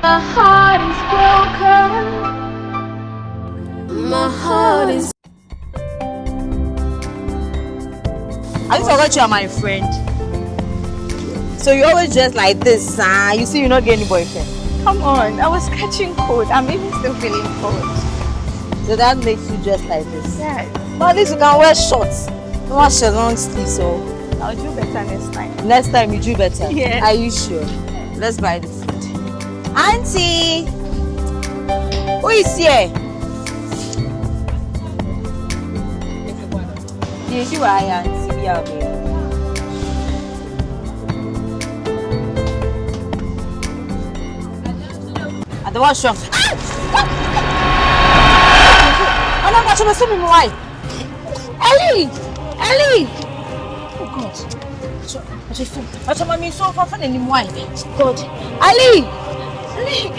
My heart is broken. My heart is. I forgot you are my friend. So you always dress like this, you see you're not getting any boyfriend. Come on, I was catching cold. I'm even still feeling cold. So that makes you dress like this? Yes. But at least you can wear shorts. Don't wash your long sleeves, so... I'll do better next time. Next time you do better? Yeah. Are you sure? Let's buy the food. Auntie! Who is here? Did you buy Auntie? Yeah, baby. Adwoa shop. I'm not watching my son. Why? Ellie! Ellie! Oh God! Watch my me so far from anymore. God! Ali! Ali!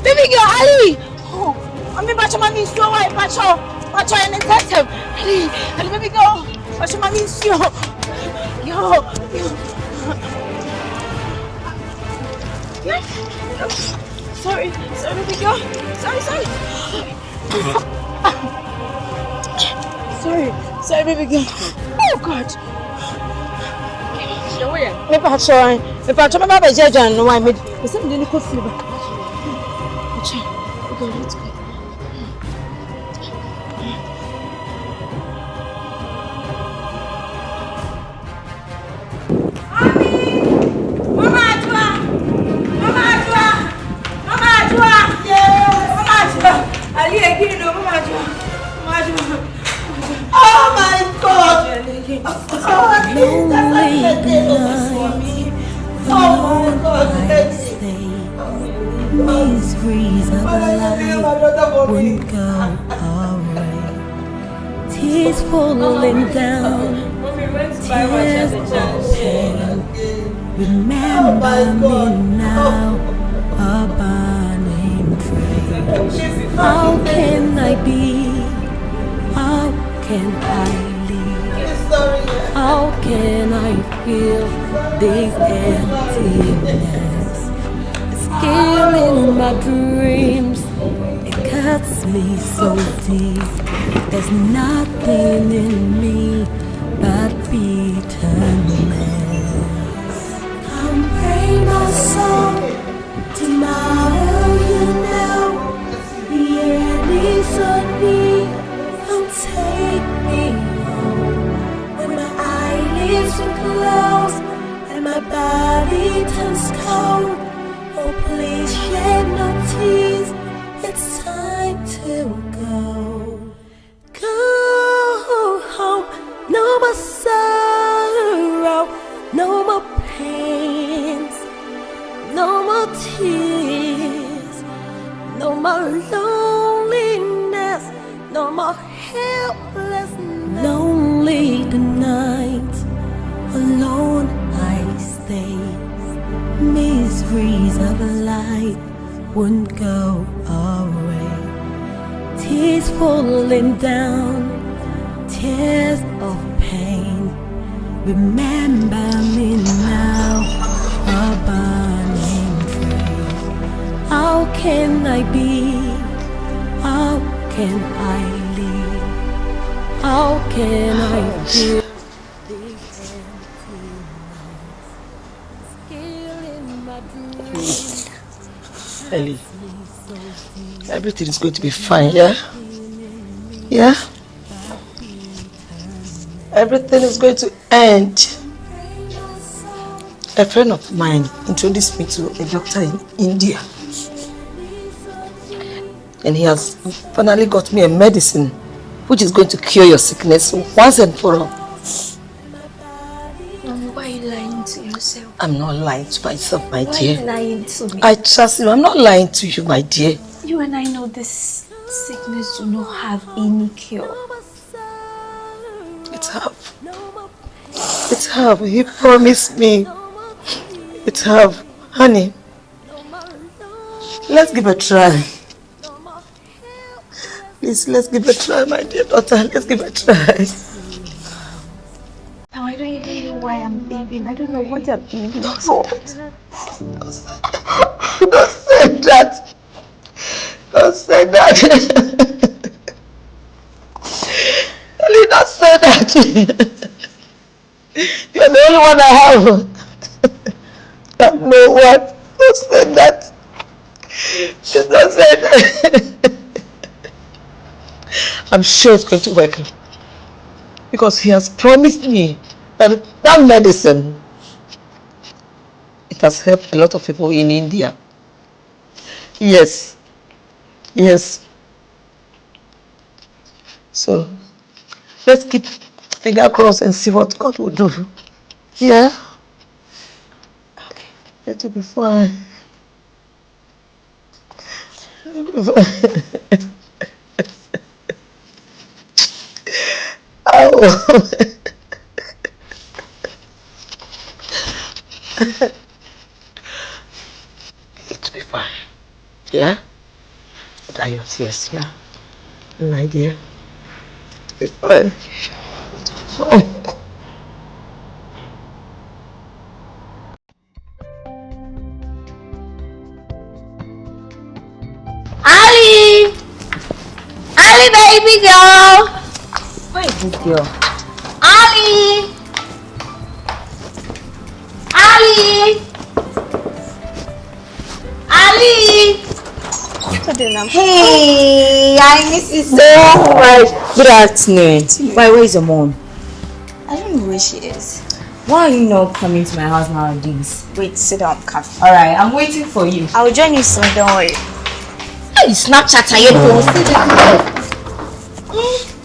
Baby girl, Ali! Oh, I'm watching my me so why? Watch any time. Ali! Ali, baby girl! Watch my me so. Yo! Sorry, baby girl. Sorry. Sorry, baby girl. Oh God. Me patch my baby Jaja no why me. Me say me dey go feel back. Okay, let's go. Ali again, no, Mama Adwoa. Oh my God! Miseries of life wouldn't go away. Tears falling down, tears of pain. Remember me now, a burning train. How can I be? How can I live? How can I feel this emptiness? It's killing my dreams. It cuts me so deep. There's nothing in me but bitterness. Come bring my soul tomorrow, you know. The end is on me. Come take me home. When my eyelids are closed and my body turns cold. Oh, please shed no tears. It's time to go. Go home. No more sorrow. No more pains. No more tears. No more loneliness. No more helplessness. Lonely the night. Alone I stay. Miseries of life wouldn't go away. Tears falling down, tears of pain. Remember me now, a burning train. How can I be? How can I live? How can I feel? Ellie, everything is going to be fine, yeah? Yeah? Everything is going to end. A friend of mine introduced me to a doctor in India. And he has finally got me a medicine which is going to cure your sickness once and for all. Mommy, why are you lying to yourself? I'm not lying to myself, my dear. Why are you lying to me? I trust you. I'm not lying to you, my dear. You and I know this sickness do not have any cure. It's have. It's have. He promised me. It's have. Honey, let's give a try. Please, let's give a try, my dear daughter. Let's give a try. Now I don't even know why I'm thinking. I don't know what I'm thinking. Don't say that. Don't say say that. Ellie, don't say that. You're the only one I have. No what? Don't say that. Just don't say that. I'm sure it's going to work. Because he has promised me that that medicine, it has helped a lot of people in India. Yes. Yes. So, let's keep finger crossed and see what God will do. Yeah? Okay. It will be fine. It will be fine. Oh. It'll be fine. Yeah? Yes, yeah. My dear. It'll be fine. Oh. Ali! Ali, baby girl! Where is this girl? Ali! Ali! Ali! Hey, I miss you so much. Good afternoon. Why, where is your mom? I don't know where she is. Why are you not coming to my house nowadays? Wait, sit down, come. Alright, I'm waiting for you. I'll join you soon, don't worry. Hey, Snapchat, I don't sit down.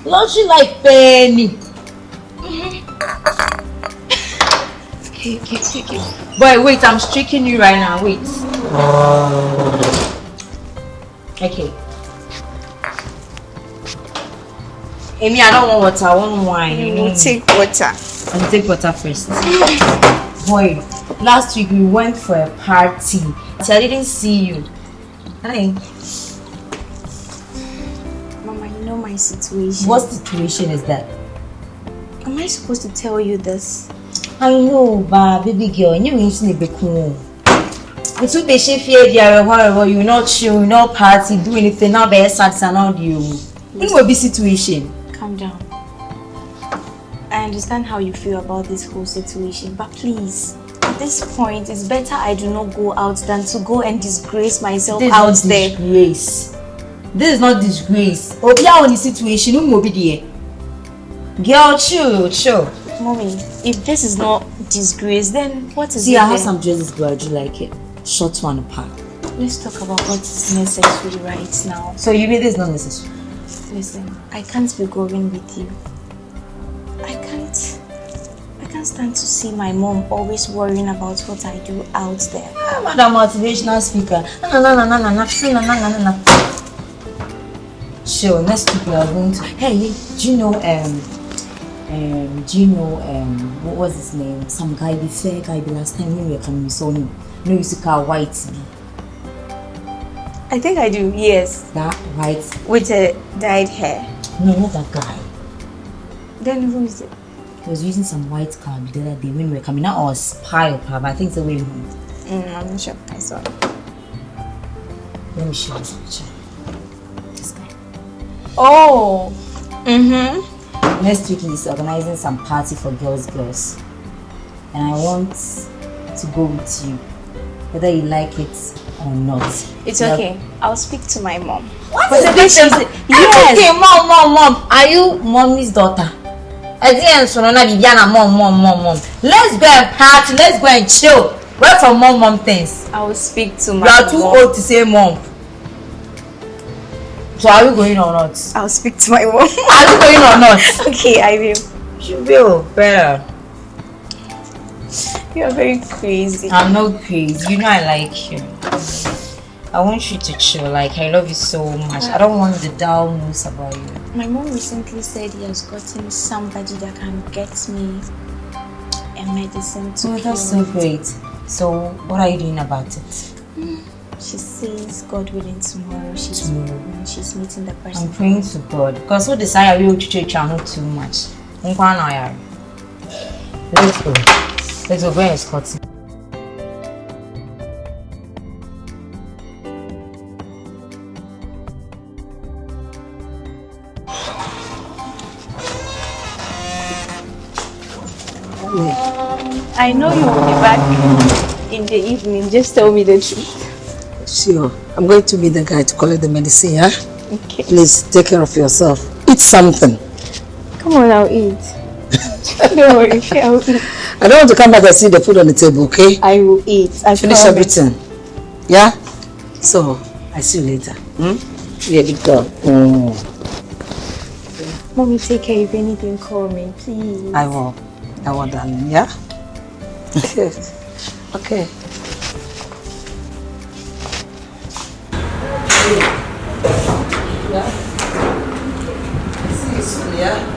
Laundry like Penny. Okay. Boy, wait, I'm streaking you right now. Wait. Okay. Amy, I don't want water. I want wine. You will take water. I'll take water first. Boy, last week we went for a party. So I didn't see you. Hi. Mama, you know my situation. What situation is that? Am I supposed to tell you this? I know, but baby girl, you need to be cool. It's too bad she feared you will not chill, you will not party, do anything, not be sad around you. It will be situation. Calm down. I understand how you feel about this whole situation, but please, at this point, it's better I do not go out than to go and disgrace myself out there. Disgrace. This is not disgrace. Oh, yeah, on the situation, who will be there? Girl, chill. Mommy, if this is not disgrace, then what is it? See, I have some dresses, girl. Do you like it? Short one apart. Let's talk about what is necessary right now. So you mean this is not necessary? Listen, I can't be going with you. I can't stand to see my mom always worrying about what I do out there. Madam motivational speaker. Sure, next week we are going to. Hey, do you know what was his name? Some guy, the fair guy, the last time when we were coming, we saw him. No, you used to call white. I think I do, yes. That white. With a dyed hair. No, not that guy. Then who is it? He was using some white car the other day when we were coming out, or spy or but I think it's the way he moved. I'm not sure. I saw it. Let me show you this picture. This guy. Oh. Next week he's organizing some party for girls. And I want to go with you, whether you like it or not. It's okay. I'll speak to my mom. What is this? Yes. Okay, mom. Are you mommy's daughter? At the end, so now Viviana, mom. Let's go and party. Let's go and chill. Where from mom things? I will speak to my mom. You are too old to say mom. So are you going or not? I'll speak to my mom. Are you going or not? Okay, I will. You will. Better. You are very crazy. I'm not crazy. You know I like you. I want you to chill. Like, I love you so much. I don't want the dull news about you. My mom recently said he has gotten somebody that can get me a medicine to Oh, that's so great. So, what are you doing about it? She says, God willing, tomorrow she's meeting the person. I'm praying to God. Because what desire we will church not too much. Let's go. Let's go and escort. I know you will be back in the evening. Just tell me the truth. Sure. I'm going to meet the guy to collect the medicine, yeah? Okay. Please take care of yourself. Eat something. Come on, I'll eat. Don't worry, I'll eat. I don't want to come back and see the food on the table, okay? I will eat. I finish promise. everything. Yeah? So, I see you later. Be a good girl. Mommy, take care. If anything, call me, please. I will, darling. Yeah? Okay. Yeah? See you soon, yeah?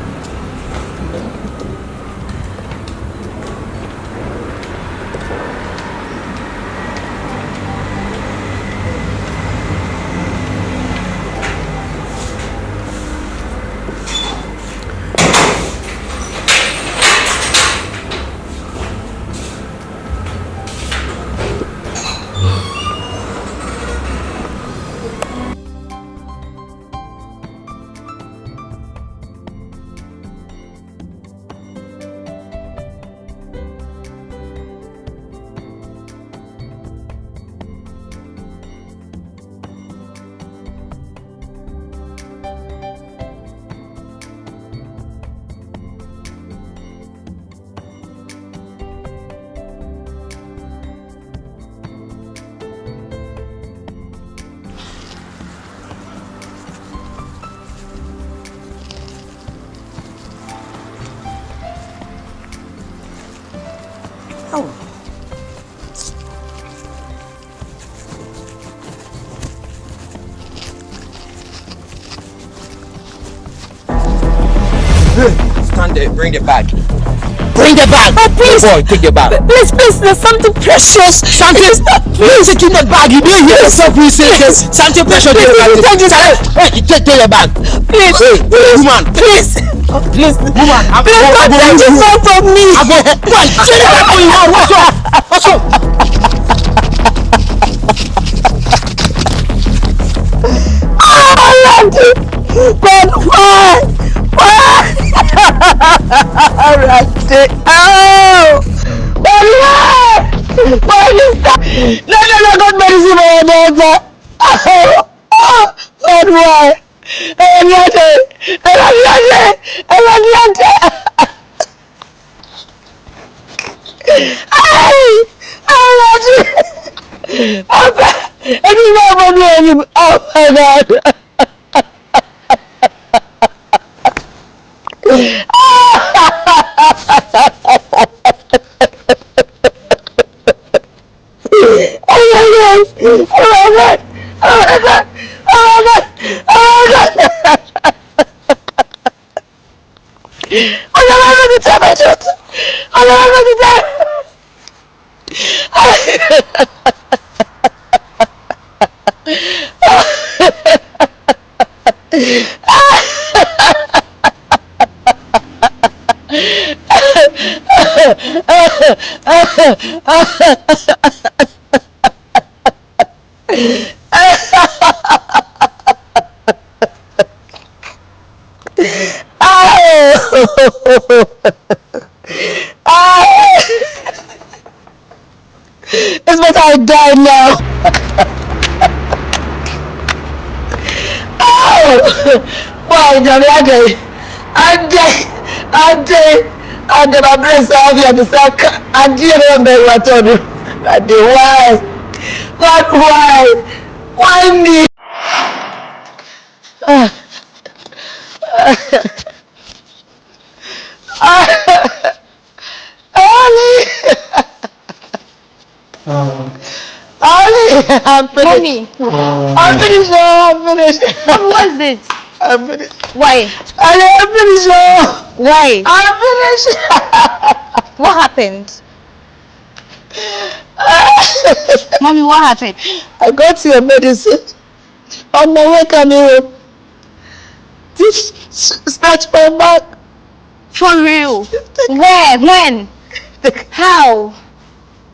Stand there, bring the bag. Bring the bag! Oh, please! Boy, take the bag. Please, there's something precious. Something? Please, take the bag. You didn't hear yourself. Please, something precious. Hey, take the bag. Please, woman. Please. Please, woman. Please, don't take this one from me. Go on, take the bag for you. What's up? What's up? But why? Rati, oh! But why? Why is that? No, God medicine for your daughter. Oh, but why? Rati. Oh my God. It's better I die now. Why, Johnny? I never bless all of the sack. I didn't remember what I do. Why me? Ali, I'm finished. Mommy. I'm finished. What's this? I'm finished. Why? Ali, I'm finished. Why? I'm finished. What happened? Mommy, what happened? I got your medicine. On my way coming home. This snatched my bag. For real? Where? When? How?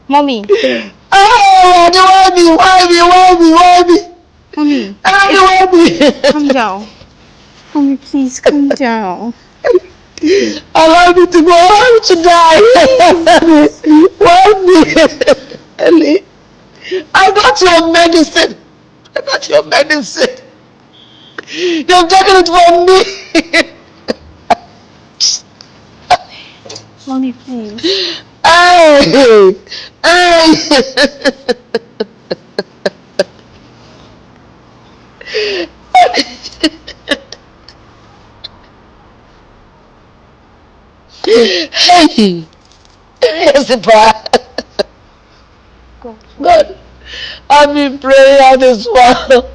Mommy. Oh, why me? Mommy. Why me? Calm down. Mommy, please calm down. Allow me to go. Allow me to die. One day. Ellie, I got your medicine. I got your medicine. You've taken it from me. Mommy, please. Hey! Hey! Hey! Yes, Papa. God, I've been praying all this while.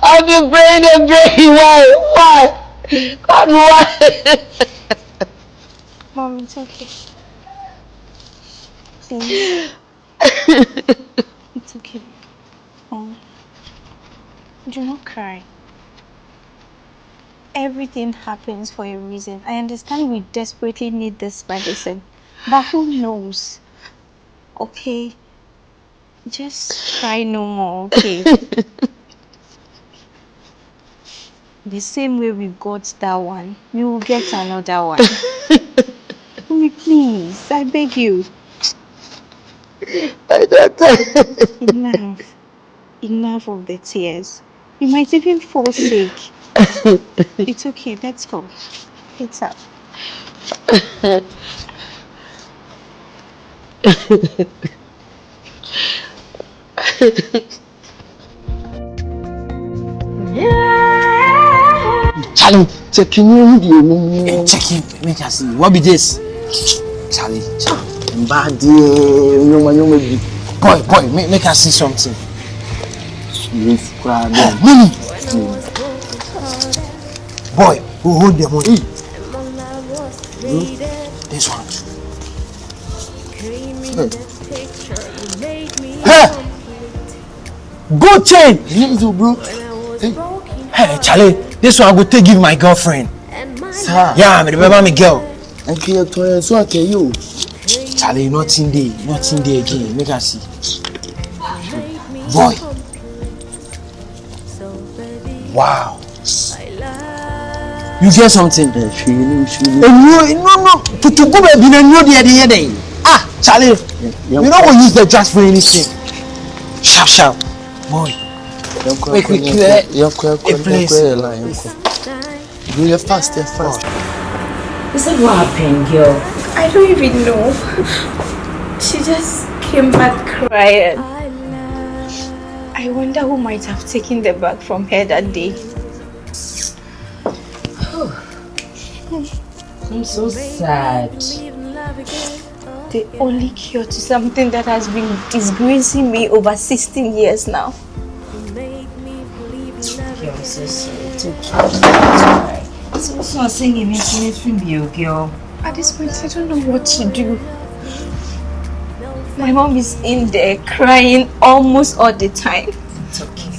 I've been praying and praying. Why? God, why? Mom, it's okay. Please. It's okay. Do not cry. Everything happens for a reason. I understand we desperately need this medicine. But who knows? Okay? Just cry no more, okay? The same way we got that one, we will get another one. Mommy, please, I beg you. Enough. Enough of the tears. You might even fall sick. It's okay, let's go. It's up. Charlie, checking you. Checking. Make us see. What be this? Charlie. Bad boy, make us see something. Yes, money. Boy, who hold the money? This one. Hey! Good chain! Bro. Hey, Charlie, this one I go take give my girlfriend. Sir. Yeah, I remember my girl. Okay, so I tell you. Charlie, nothing there again. Make us see. Boy. Wow. You hear something? No. To go back in a new day. Ah, Charlie. You don't go use the just for anything. Sharp. Boy. Make me clear a place. Do your fast. Is that what happened, girl? I don't even know. She just came back crying. I wonder who might have taken the bag from her that day. I'm so sad. The only cure to something that has been disgracing me over 16 years now. Girl, I'm so sorry. It's okay. So what's not saying it makes me feel you, girl? At this point, I don't know what to do. My mom is in there crying almost all the time. It's okay.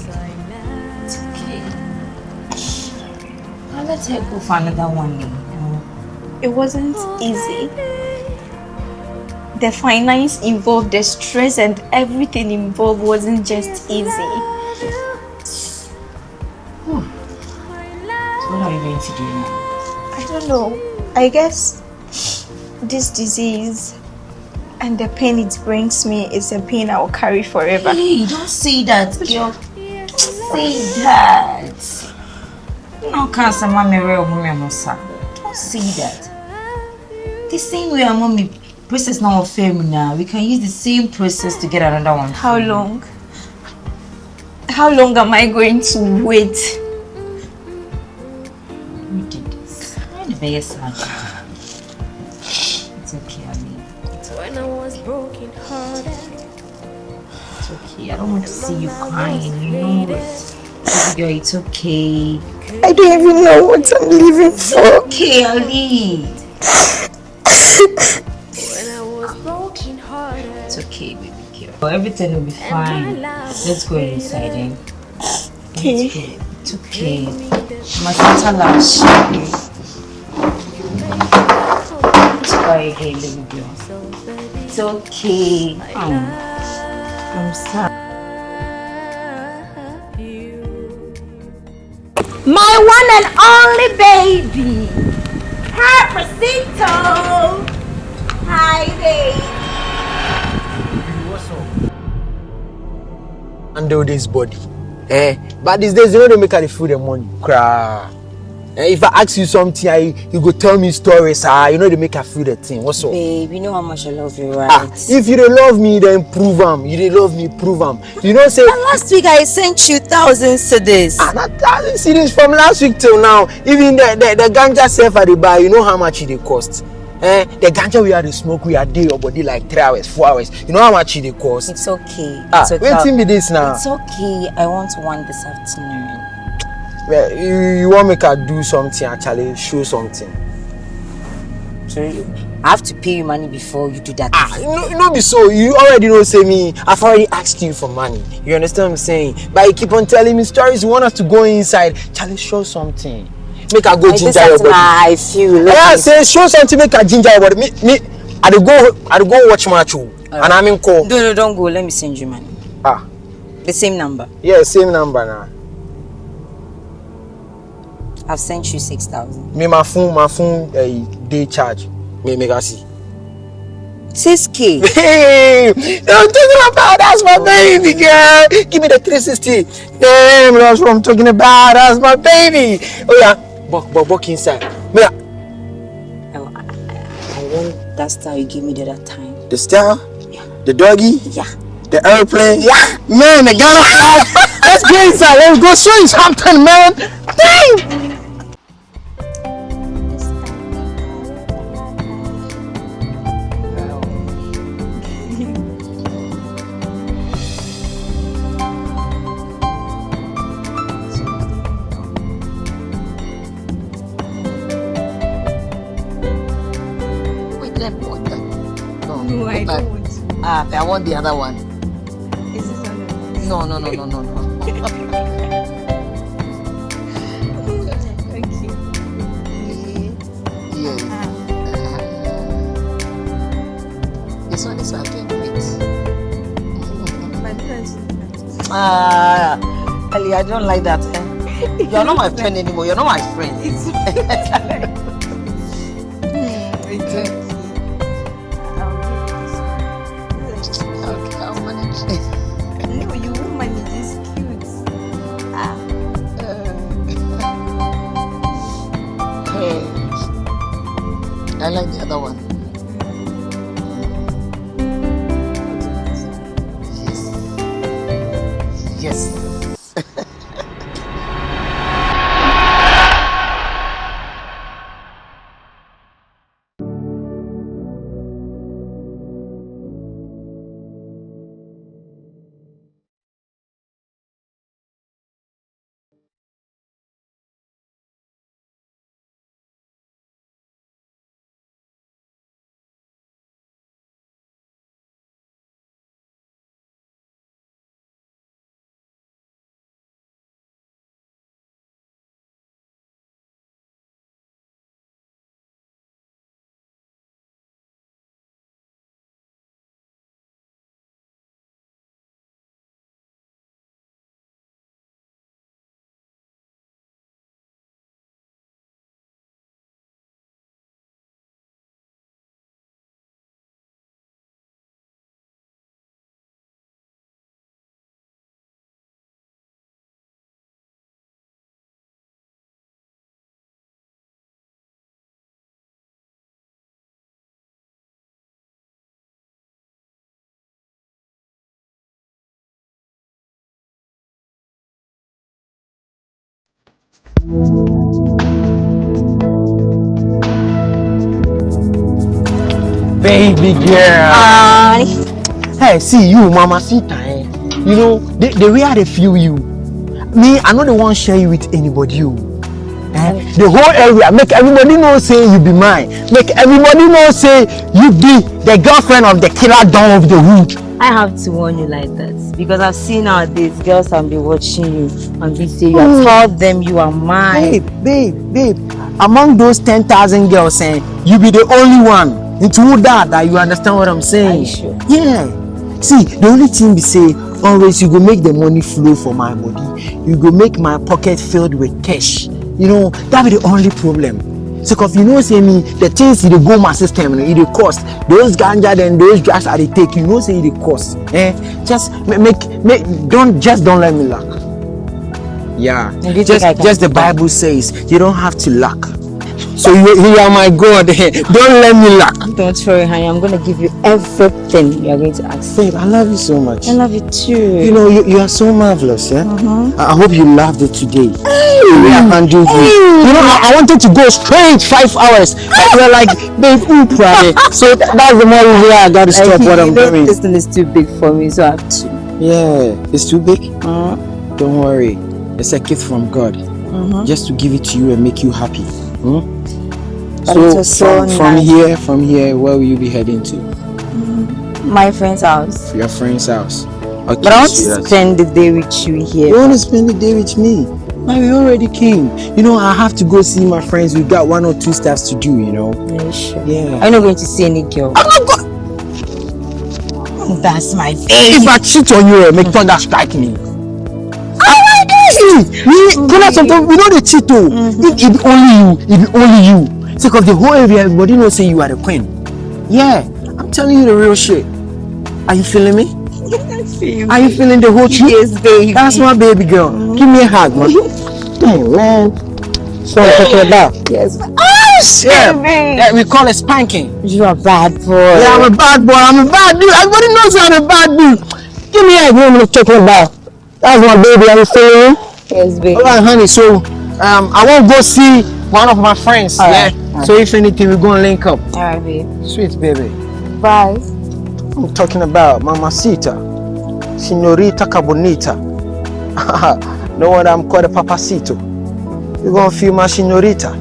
Now let's go for another one day. It wasn't easy. The finance involved, the stress and everything involved wasn't just easy. So what are you going to do now? I don't know. I guess this disease and the pain it brings me is a pain I will carry forever. Hey, don't say that, girl. Don't say that. No cancer, mommy, don't say that. The same way our mommy process now of fame now, we can use the same process to get another one. How long? How long am I going to wait? We did this. I'm the best surgeon. It's okay, I mean. When I was broken hearted. It's okay. I don't want to see you crying. You know it. Baby girl, it's okay. I don't even know what I'm living for. Okay, Ali. It's okay, baby girl. Everything will be fine. Let's go inside, eh? Okay. It's okay. Mamacita lash. Let's go again, baby girl. It's okay. I'm sorry. My one and only baby. Papacito! Hi, babe. Handle this body. But these days, you know, they make her feel the money. Cry. If I ask you something, you go tell me stories. You know, they make her feel the thing. What's up? Babe, you know how much I love you, right? If you don't love me, then prove them. You don't love me, prove them. You know, say. Last week I sent you thousands to this. Not 1,000 cedis from last week till now. Even the ganja self at the bar, you know how much it cost. The ganja we had to smoke, we had day your body like 3 hours, 4 hours. You know how much it cost? It's okay. It's okay. Waiting me this now. It's okay. I want one this afternoon. Well, you want me to do something actually, show something. So I have to pay you money before you do that. You know be so. You already know say me. I've already asked you for money. You understand what I'm saying? But you keep on telling me stories. You want us to go inside. Charlie, show something. Make her go ginger your body. I feel. Yeah, say show something. Make her ginger your body. Me. I go watch match. And I'm in call. No, don't go. Let me send you money. The same number. Yeah, same number now. I've sent you 6,000. Me my phone day charge. Me make her see. 6K. Hey, I'm talking about that's my baby girl. Give me the 360. Damn, that's what I'm talking about. That's my baby. Oh yeah, walk inside. Me, I want that style you gave me the other time. the style, Yeah. the doggy, Yeah. the airplane. Yeah. Man, the Ghana flag. Let's get inside. Let's go show you something, man. Dang. No, I don't. I want the other one. Is this one? No. Thank you. Yes. This one is okay. Wait. My friends. Ellie, I don't like that. You're not my friend anymore. You're not my friend. It's Okay, I'll manage. no, you won't manage this cute. I like the other one. Yes. Baby girl. Hey, see you, Mamacita. You know, the way I feel you. Me, I know they won't share you with anybody. The whole area, make everybody know say you be mine. Make everybody know say you be the girlfriend of the killer don of the hood. I have to warn you like that because I've seen nowadays girls have been watching you and they say you have told them you are mine. Babe. Among those 10,000 girls, you be the only one. Into that you understand what I'm saying? Are you sure? Yeah. See, the only thing we say, always you go make the money flow for my body. You go make my pocket filled with cash. You know, that be the only problem. Because you know, say me, the things in the go my system, it the cost. Those ganja and those drugs that they take, you know, say it the cost. Just don't let me lack. Yeah, just the Bible says you don't have to lack. So you are my God. Don't let me lack. Don't worry, honey. I'm going to give you everything you are going to ask. Babe, I love you so much. I love you too. You know, you are so marvelous, yeah? I hope you loved it today. You know, I wanted to go straight 5 hours. But you're like, babe, Oprah. So that's the more reason I got to stop what I'm doing. This thing is too big for me, so I have to. Yeah, it's too big? Don't worry. It's a gift from God. Just to give it to you and make you happy. So from here, where will you be heading to? My friend's house. Your friend's house. Okay, but I want to spend the day with you here. You want to spend the day with me? Man, we already came. You know, I have to go see my friends. We got 1 or 2 stuff to do, you know. Yeah, sure. Yeah. I'm not going to see any girl. I'm not going. Oh, that's my face. If I cheat on you, make thunder strike me. We know the cheat too. If it only you. Because the whole area, everybody knows say you are the queen. Yeah, I'm telling you the real shit. Are you feeling me? Are you feeling the whole truth? Yes, baby. That's my baby girl. Give me a hug, man. Hey, man. So what talking about? Yes. Yeah, we call it spanking. You are a bad boy. Yeah, I'm a bad boy. I'm a bad dude. Everybody knows I'm a bad dude. Give me a hug. What am I talking about? That's my baby. Are you feeling me? Yes, baby. Alright, honey. So, I won't go see one of my friends. Right. So if anything, we're gonna link up. Alright, babe. Sweet baby. Bye. I'm talking about Mamacita, Señorita Cabonita. No wonder I'm called a Papacito. You're gonna feel my Señorita.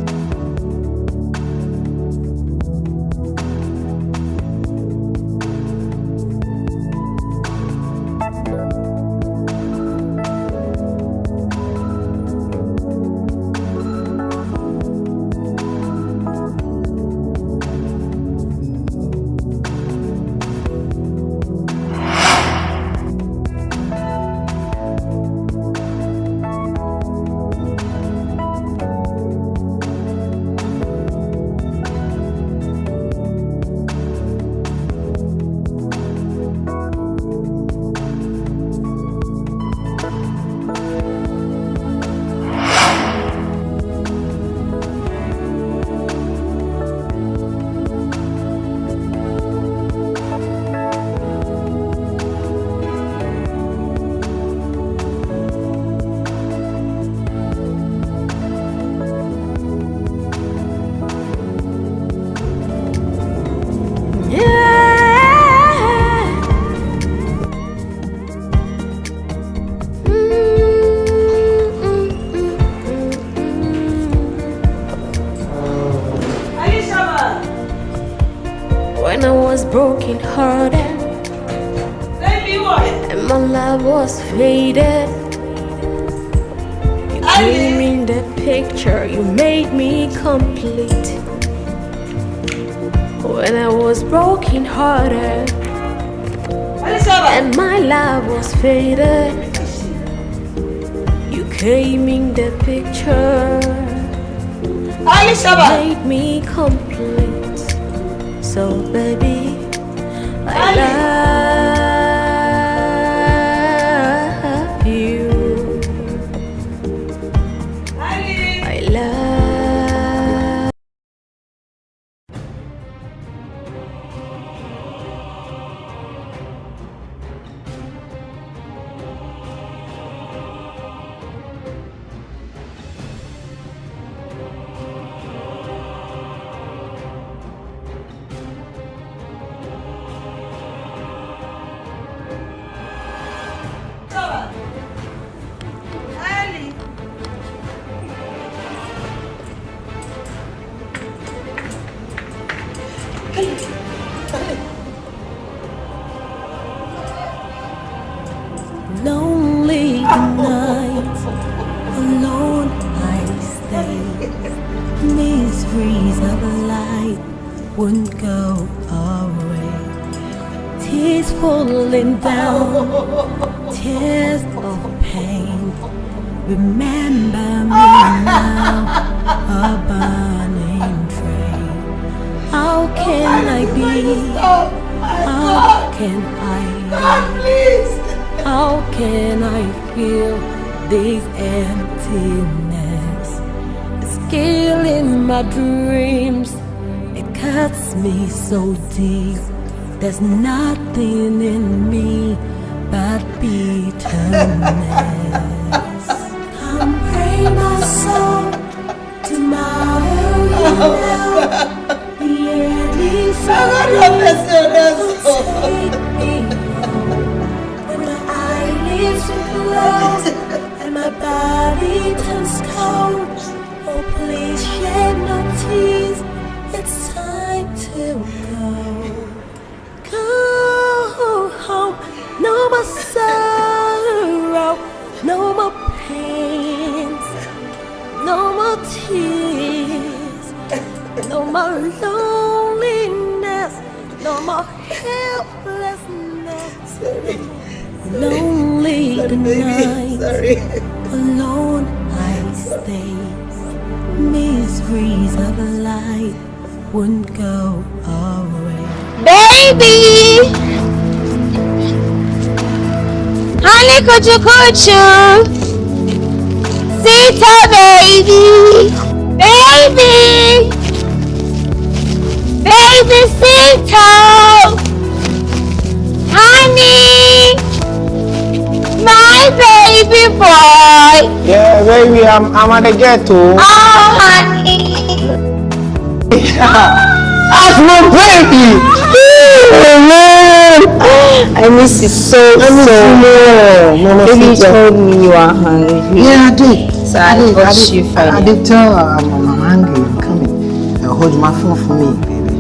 When I was broken hearted and my love was faded, you came in the picture, you made me complete. When I was broken hearted and my love was faded, you came in the picture, you made me complete. So baby, I love you. I love. Lonely nights, alone I stay. Miseries of life wouldn't go away. Tears falling down, tears of pain. Remember me now, a burning How can I live? How can I feel this emptiness? It's killing my dreams. It cuts me so deep. There's nothing in me but bitterness. Come bring my soul to my now. Take me home. When my eyelids close and my body turns cold. Oh, please shed no tears. It's time to go. Go home. No more sorrow. No more pains. No more tears. No more loneliness. No more helplessness. Lonely the night. Alone I stay. Miseries of life wouldn't go away. Baby! Honey, kuchu kuchu! Sita, baby! Baby! Baby Sita! Honey! My baby boy! Yeah, baby, I'm at the ghetto. Oh, honey! That's my baby! Oh, man! I miss you so Mama, Baby, you told me you are hungry. Yeah, I did. So I got you I did tell her I'm hungry. I'm coming. Hold my phone for me, baby.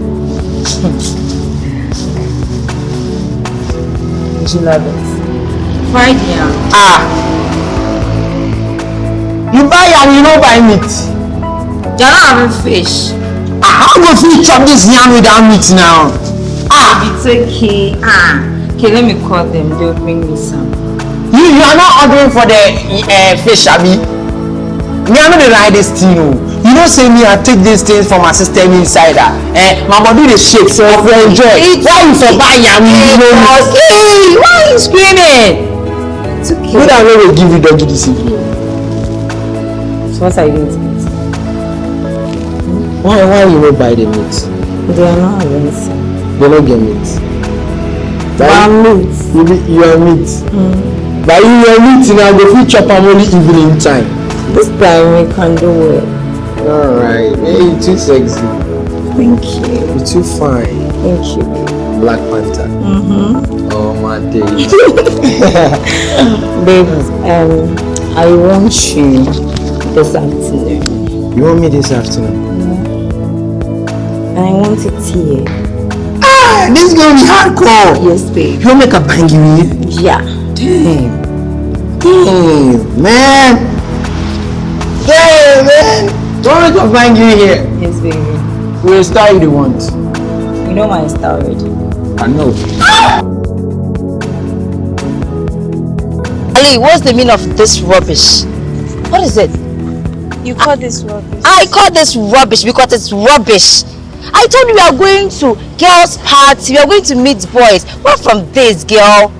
Did you love it? Right now. You buy and you don't buy meat. You're not having fish. How go you chop this yam without meat now? It's okay. Okay, let me call them. They'll bring me some. You are not ordering for the fish, Abi. Me, I know they like this thing. You don't say me, I take these things from my sister inside her. Mama do the shake, so if you enjoy. Why you for buy yam? Hey, why are you screaming? It's okay. Good, I will give you doggy this evening. So what are you going to eat? Why you not buy the meat? They are not having it. They don't get meat. Meat. You are meat. But you are meat now, go fit chop am only evening time. This time we can do it. Alright, hey, you're too sexy. Thank you. You're too fine. Thank you. Black Panther. Oh my days. Babe, I want you this afternoon. You want me this afternoon? And I want it here. This is gonna be hardcore. Yes, babe. You want make a bang you? Yeah. Damn, man. Damn, man. Don't make a bang you here. Yes, baby. We'll style you the want. You know my style already. I know. Ali, what's the meaning of this rubbish? What is it? You call this rubbish? I call this rubbish because it's rubbish. I told you we are going to girls' party. We are going to meet boys. What from this, girl?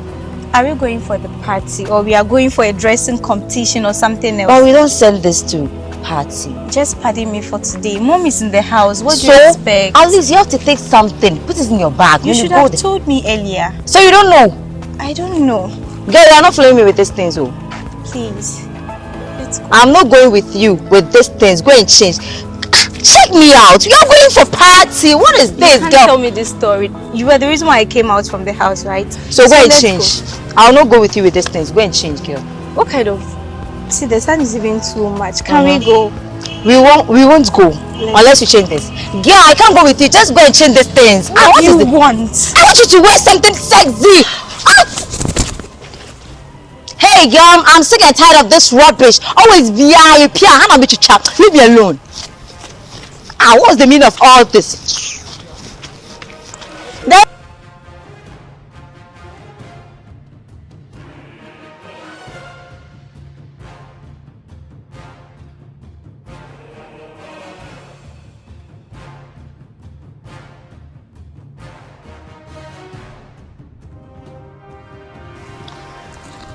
Are we going for the party or we are going for a dressing competition or something else? But we don't send this to party. Just pardon me for today. Mom is in the house. What do So, you expect? at least you have to take something. Put it in your bag. You should have told me earlier. So you don't know? I don't know. Girl, you are not following me with these things, oh. Please. Let's go. I'm not going with you with these things. Go and change. Check me out. We are going for party. What is this, You can't girl? tell me this story. You were the reason why I came out from the house, right? So go and let's change. go. I'll not go with you with these things. Go and change, girl. What kind of... See, the sun is even too much. Can we go? We won't go unless you change this. Girl, I can't go with you. Just go and change these things. What do you want? I want you to wear something sexy. Hey girl, I'm sick and tired of this rubbish. Always VIP. Hana me to chat. Leave me alone. What's the meaning of all this?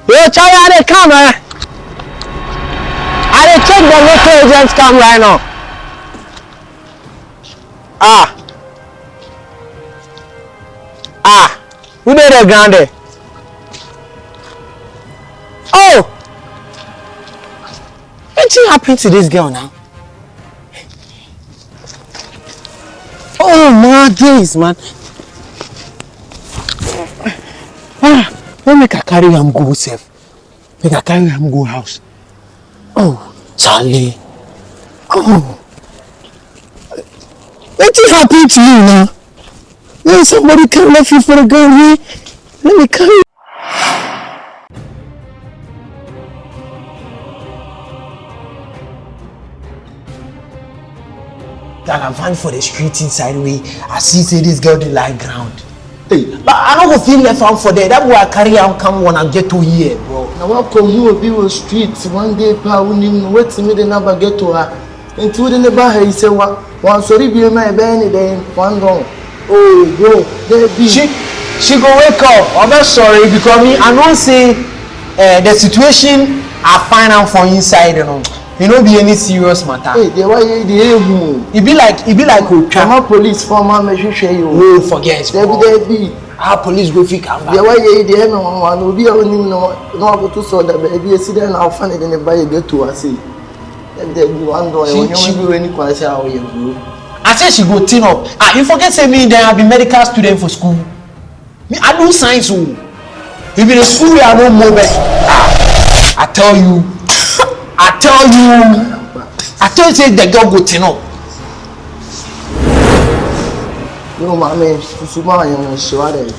Yo, Charlie, they come, eh? I dey check the local agents come right now. Who did the ground? Oh! What happened to this girl now? Oh my days, man. Let me carry him go safe. Make I carry him go house. Oh, Charlie. Oh. What happened to you now? Let somebody come left you for the girl here. Let me carry. That I van for the street inside way. I see say this girl dey lie ground. Hey, but I don't go feel left out for there. That boy I carry am come when I get to here, bro. Now what come you will be on street one day pa unim wait to me the number get to her. Into the neighbor he say one sorry be my benny then one wrong. Oh bro, there be. She go wake up. I'm not sorry because me I don't say the situation I find out from inside, you know. You know be any serious matter. Hey, the why the who? It be like I'm a police former me show you. No forget. There be. Our police go fit come back. The why the one will be on no go to so that baby see then I'll find it in the buy get to us see. There be one door when you any question how you go. I said she go tin up. You forget say me then I be medical student for school. Me I do science o. You be the school where I no more better. I tell you say the girl go tin up. No mama, Susuma you sure there.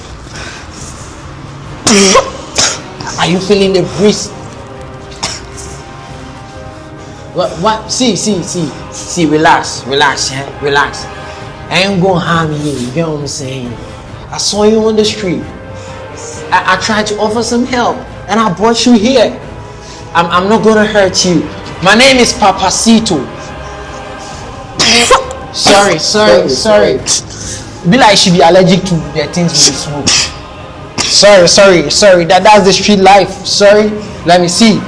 Are you feeling the breeze? What? See, relax, eh? Relax. I ain't gonna harm you, you get what I'm saying? I saw you on the street. I tried to offer some help, and I brought you here. I'm not gonna hurt you. My name is Papacito. Sorry. Be like she be allergic to the things we smoke. Sorry. That's the street life. Sorry. Let me see.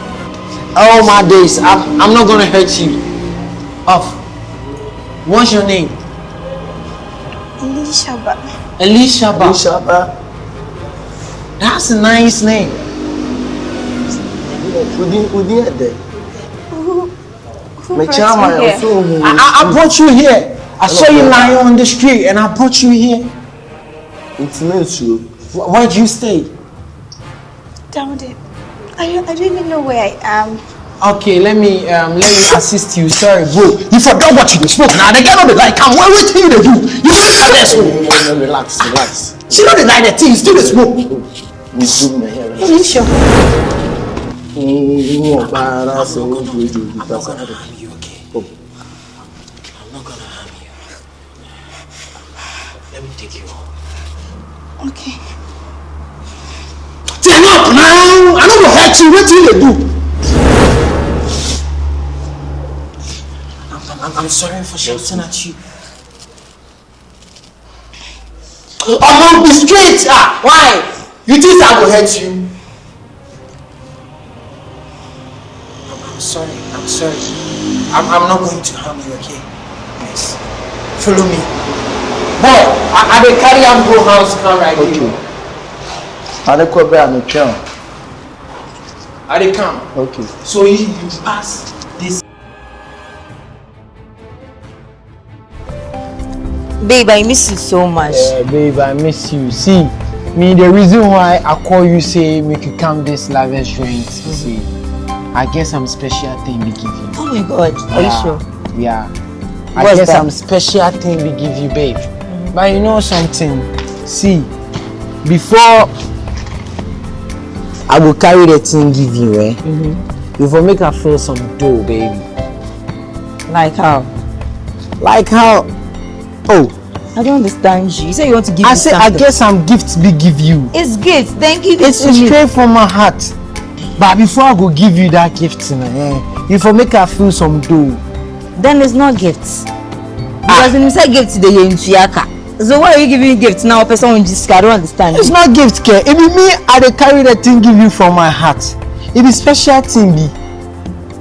All my days, I'm not gonna hurt you. Off. What's your name? Elishaba. That's a nice name. I brought you here. I saw you lying on the street and I brought you here. Where'd you stay? Down there. I don't even know where I am. Okay, let me assist you. Sorry, bro. You forgot what you smoke. Now they get on the light. Come, what do you do? You forgot that smoke. Relax. She don't deny the thing. You still the smoke. Are you sure? I'm not gonna harm you, okay? I'm not gonna harm you. Let me take you home. Okay. Turn up now! I'm not gonna hurt you. What do you do? I'm sorry for shouting at you. I'm be straight. Why? You think I will hurt you? I'm sorry. I'm not going to harm you, okay? Yes. Follow me. Boy, I will carry on go house come right here. I dey come back and try. I dey come. Okay. So you pass this. Babe, I miss you so much. Babe, I miss you. See, me the reason why I call you say make you come this lavish joint. See, I guess I'm special thing we give you. Oh my God, are you sure? Yeah. I guess I'm special thing we give you, babe. But you know something? See, before I will carry the thing give you, you will make her feel some dough, baby. Like how? Oh, I don't understand you. You say you want to give me something. I guess some gifts we give you. It's gifts. Thank you. It's straight from my heart. But before I go give you that gift, you will make her feel some dough. Then it's not gifts. Because when you say gifts, they are in Chiaka. So why are you giving me gifts now? Person in this I don't understand. It's not gift, care. It be me, I dey carry the thing give you from my heart. It be special thing be.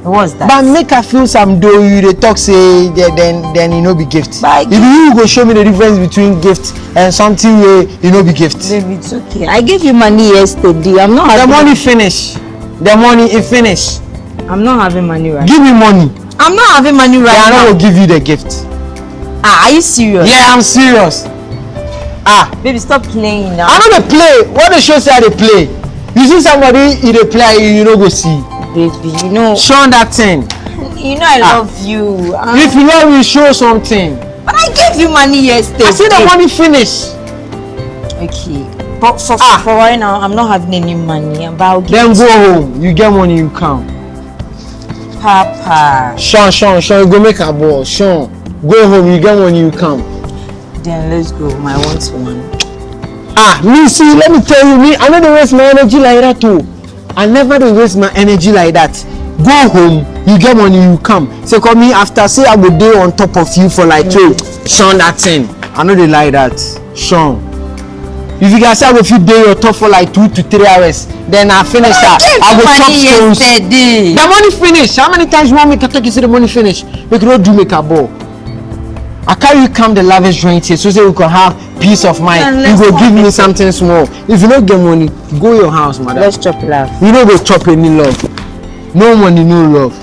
What's that? But make her feel some though you dey talk say then you know be gift. But if you go show me the difference between gift and something where you know be gift. Baby, it's okay. I gave you money yesterday. I'm not having the money finish. The money is finished. I'm not having money right. Give me money. I'm not having money right now. I will give you the gift. Are you serious? Yeah, I'm serious. Baby, stop playing now. I know they play. What the show say they play? You see somebody they play, you know go see. Baby, you know. Show that thing. You know I love you. If you love me, show something. But I gave you money yesterday. I see the money finish. Okay. But for right now, I'm not having any money. But I'll give then go home. You get money, you come. Papa. Sean, you go make a ball. Sean, go home. You get money, you come. Then let's go. My 1-to-1. Me see. Let me tell you, I never waste my energy like that too. I never waste my energy like that. Go home. You get money, you come. So call me after. Say I will do on top of you for like Sean that thing. I know they like that. Sean. If you guys say I will feed day or top for like 2 to 3 hours, then I finish that. I will chop stones. The money finish. How many times you want me to talk? You say the money finish. We can do make a ball. I carry you come the lavish joint here, so say we can have peace of mind. You go give me something small. If you don't get money, go your house, madam. Let's chop love. You don't go chop any love. No money, no love.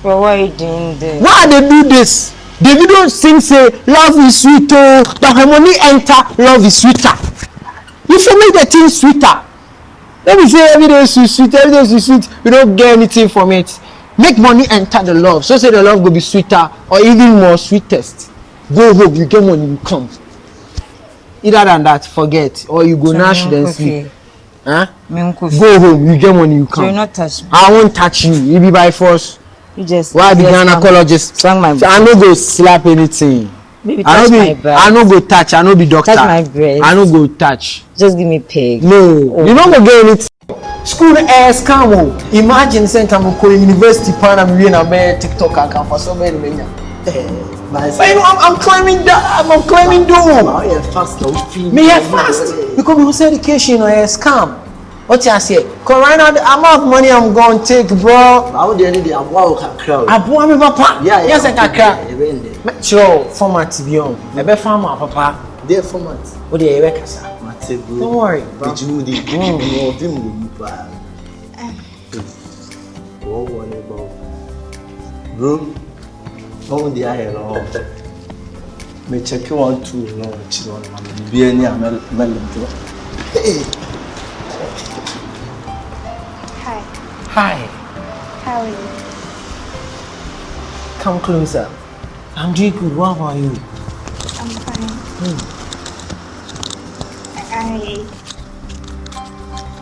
But why are you doing this? Why they do this? The video sing say love is sweeter. The money enter, love is sweeter. You should make the thing sweeter. Let me say every day is sweet, every day is sweet. You don't get anything from it. Make money enter the love. So say the love will be sweeter or even more sweetest. Go home, you get money, you come. Either than that, forget. Or you go nash then sleep. Huh? Go home, you get money, you come. So you not touch me. I won't touch you. You be by force. You just. Why the gynecologist? I no go slap anything. Baby, touch my breast. I no go touch. I no be doctor. Touch my breast. I no go touch. Just give me pig. No, you no go get anything. School ass come. Imagine saying I'm going university pan I'm doing a man TikTok account for so many men. But you know I'm climbing down. I'm climbing down. Oh yeah, fast though. Me yeah fast because we say education or scam. What you say? Cause right now the amount of money I'm going to take, bro. How do you need the Adwoa kakra? Adwoa me papa. Yeah. Yes, I kakra. Sure, format TV on. I be farmer papa. Their format. What do you work as? Don't worry, bro. Did you do? Bro, how the air long? Me check you 1 2 no children. Be any melon. Hi. How are you? Come closer. I'm doing good. What about you? I'm fine.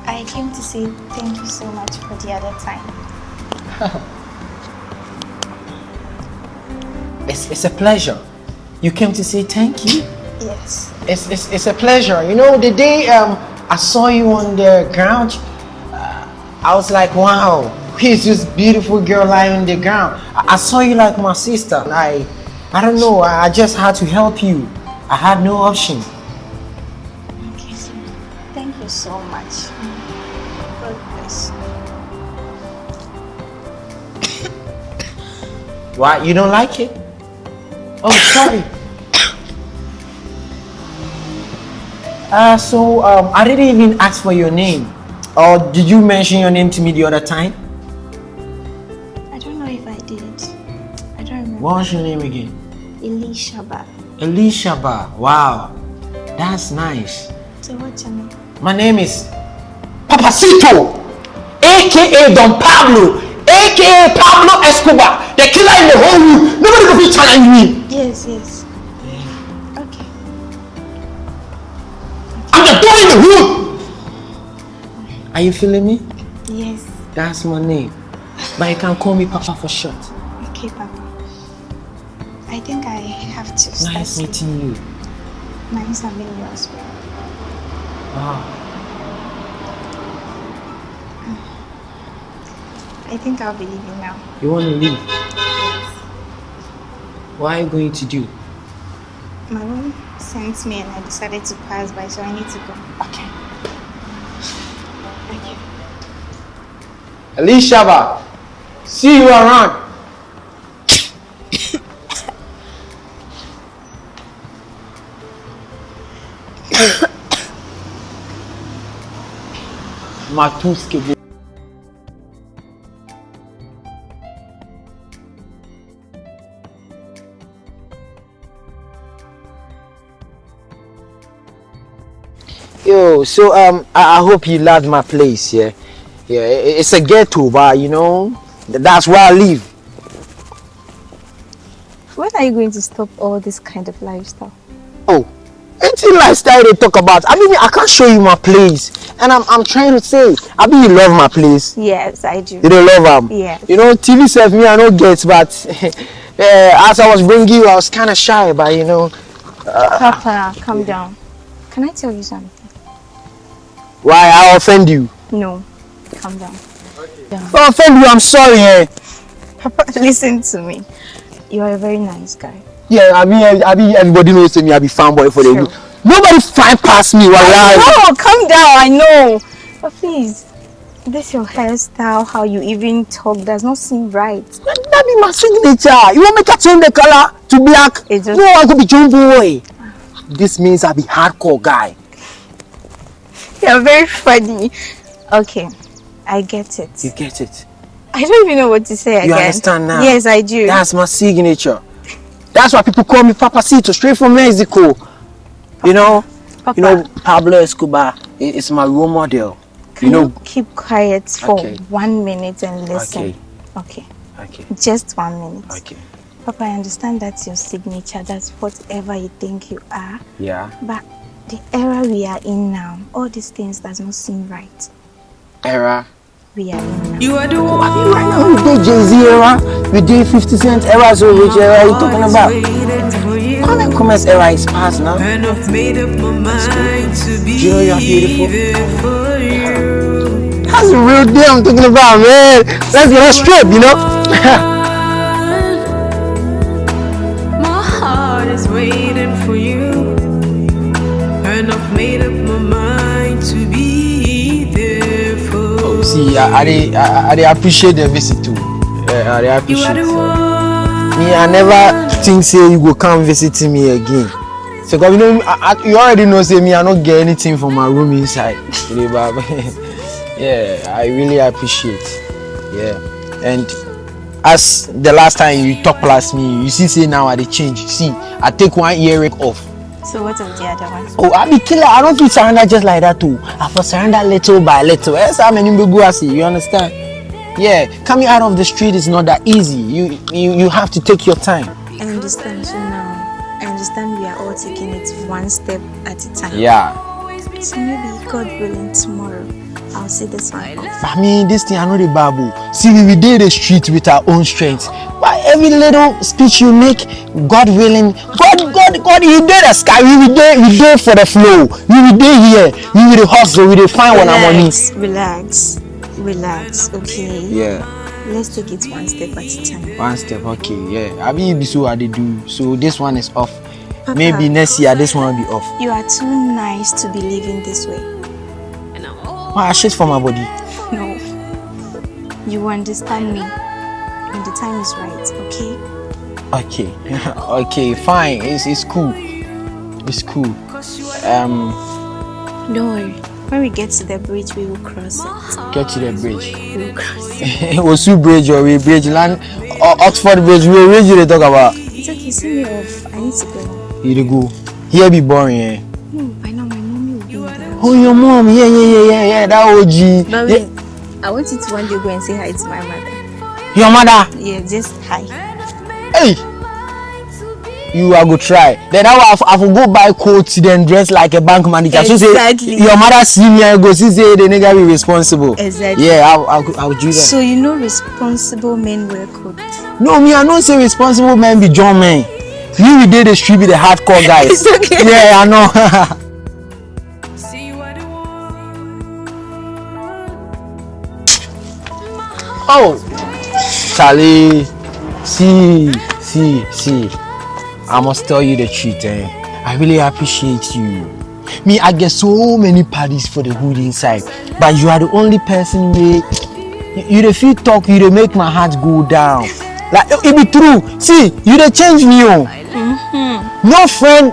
I came to say thank you so much for the other time. It's a pleasure. You came to say thank you? Yes. It's a pleasure. You know, the day I saw you on the ground, I was like, wow, he's this beautiful girl lying on the ground. I saw you like my sister. I don't know, I just had to help you. I had no option. Okay, so thank you so much. God bless. Why, you don't like it? Oh, sorry. So I didn't even ask for your name. Or did you mention your name to me the other time? I don't know if I did. I don't remember. What's your name again? Elishaba. Elishaba. Wow. That's nice. So what's your name? My name is Papacito, aka Don Pablo, aka Pablo Escobar, the killer in the whole room. Nobody will be challenging me. Yes. Okay. I'm the boy in the room. Are you feeling me? Yes. That's my name. But you can call me Papa for short. Okay, Papa. I think I have to start. Nice meeting you. Nice having you as well. Wow. I think I'll be leaving now. You want to leave? What are you going to do? My mom sent me and I decided to pass by, so I need to go. Okay. Thank you. Elishaba, see you around. Matuske. Yo, so I hope you loved my place, yeah. Yeah, it's a ghetto, but you know, that's where I live. When are you going to stop all this kind of lifestyle? Oh, anything lifestyle they talk about. I mean, I can't show you my place, and I'm trying to say, I mean, you love my place. Yes, I do. You don't love them. Yes. You know, TV self me I don't get, but as I was bringing you, I was kind of shy, but you know. Papa, calm down. Can I tell you something? Why I offend you? No, calm down. If I offend you, I'm sorry. Eh? Papa, listen to me. You are a very nice guy. Yeah, I mean, everybody knows me. I be fanboy for True. the. Nobody fine past me. No, calm down. I know. But please, this your hairstyle, how you even talk, does not seem right. That be my signature. You want me to change the color to black? No, I could be jumbo boy. This means I be hardcore guy. You're very funny. Okay, I get it. You get it. I don't even know what to say again. You understand now? Yes, I do. That's my signature. That's why people call me Papacito, straight from Mexico. You know, Papa. You know, Pablo Escobar is my role model. Can you keep quiet for Okay. 1 minute and listen? Okay. Okay. Just 1 minute. Okay. Papa, I understand that's your signature. That's whatever you think you are. Yeah. But the era we are in now, all these things does not seem right. Era. We are in now. You are the one. Right now we do Jay-Z era, we do 50 Cent era, so which era are you talking about? Comments era is past now. And I've made up my mind to be Joe, you're beautiful. there for you. That's the real deal I'm talking about, man. Let's get it straight, you know? My heart is waiting for you. And I've made up my mind to be there for you. Oh, see, I appreciate the visit too. Yeah, I You are appreciate the it. one. Me, I never think say you go come visit me again. So, cause you know, you already know say me, I don't get anything from my room inside. Yeah, I really appreciate. Yeah, and as the last time you talk plus me, you see say now I dey change. See, I take 1 earring off. So what of the other one? Oh, I be killer. I don't feel surrender just like that too. I for surrender little by little. That's how many people I see. You understand? Yeah, coming out of the street is not that easy. You have to take your time. I understand you now. I understand we are all taking it one step at a time. Yeah. So maybe, God willing, tomorrow I'll see this one off. I mean, this thing I know the Bible. See, we did the street with our own strength. But every little speech you make, God willing, God, He did the sky. We did for the flow. We will did here. We will hustle. We will find one money. Relax, okay? Yeah. Let's take it one step at a time. One step, okay. Yeah. I mean, so I did do. So this one is off. Papa, Maybe next year this one will be off. you are too nice to be living this way. Why I shit for my body? No. You understand me. And the time is right, okay? Okay. Okay, fine. It's cool. It's cool. Don't worry. When we get to the bridge, we will cross it. Get to the bridge. We will cross it. It was Sioux Bridge or we bridge land or Oxford Bridge. We already talk about. It's okay, send me off. I need to go now. You go. Here be boring, eh? No, by now my mommy will be in there. Oh, your mom. Yeah. That OG. But Yeah. wait, I want you to one day go and say hi to my mother. Your mother. Yeah, just hi. Hey. You are go try. Then I will go buy coats, then dress like a bank manager. Exactly. So say your mother see me and go see say the nigga be responsible. Exactly. Yeah, I'll do that. So you know responsible men wear coats. No, me I don't say responsible men be John man. You did the street be the hardcore guys. It's okay. Yeah, I know. See you are the one. Oh, Charlie, see. I must tell you the truth, eh? I really appreciate you. Me, I get so many parties for the hood inside, but you are the only person where you the feel talk, you dey make my heart go down. Like it be true. See, you dey change me, oh. No friend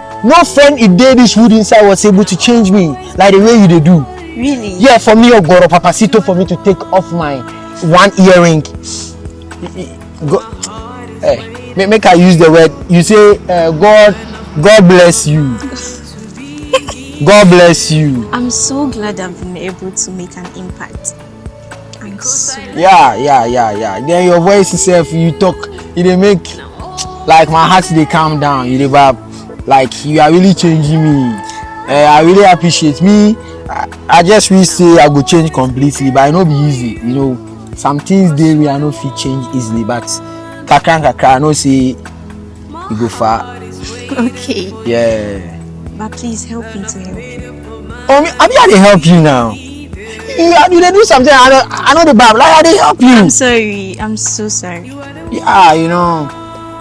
if dey this hood inside was able to change me like the way you dey do. Really? Yeah, for me, Ogoro Papacito, for me to take off my one earring. Make I use the word. You say, God bless you. God bless you. I'm so glad I've been able to make an impact. I'm so Yeah. Then your voice itself, you talk, you dey make like my heart they calm down. You dey vibe, like you are really changing me. I really appreciate me. I just wish say I go change completely, but I know be easy. You know, some things they we are not fit change easily, but kakra I know say you go far. okay. Yeah. But please help me to help you. Oh, me, I dey help you now. You dey do something. I know the Bible. Like I dey help you. I'm sorry. I'm so sorry. Yeah, you know,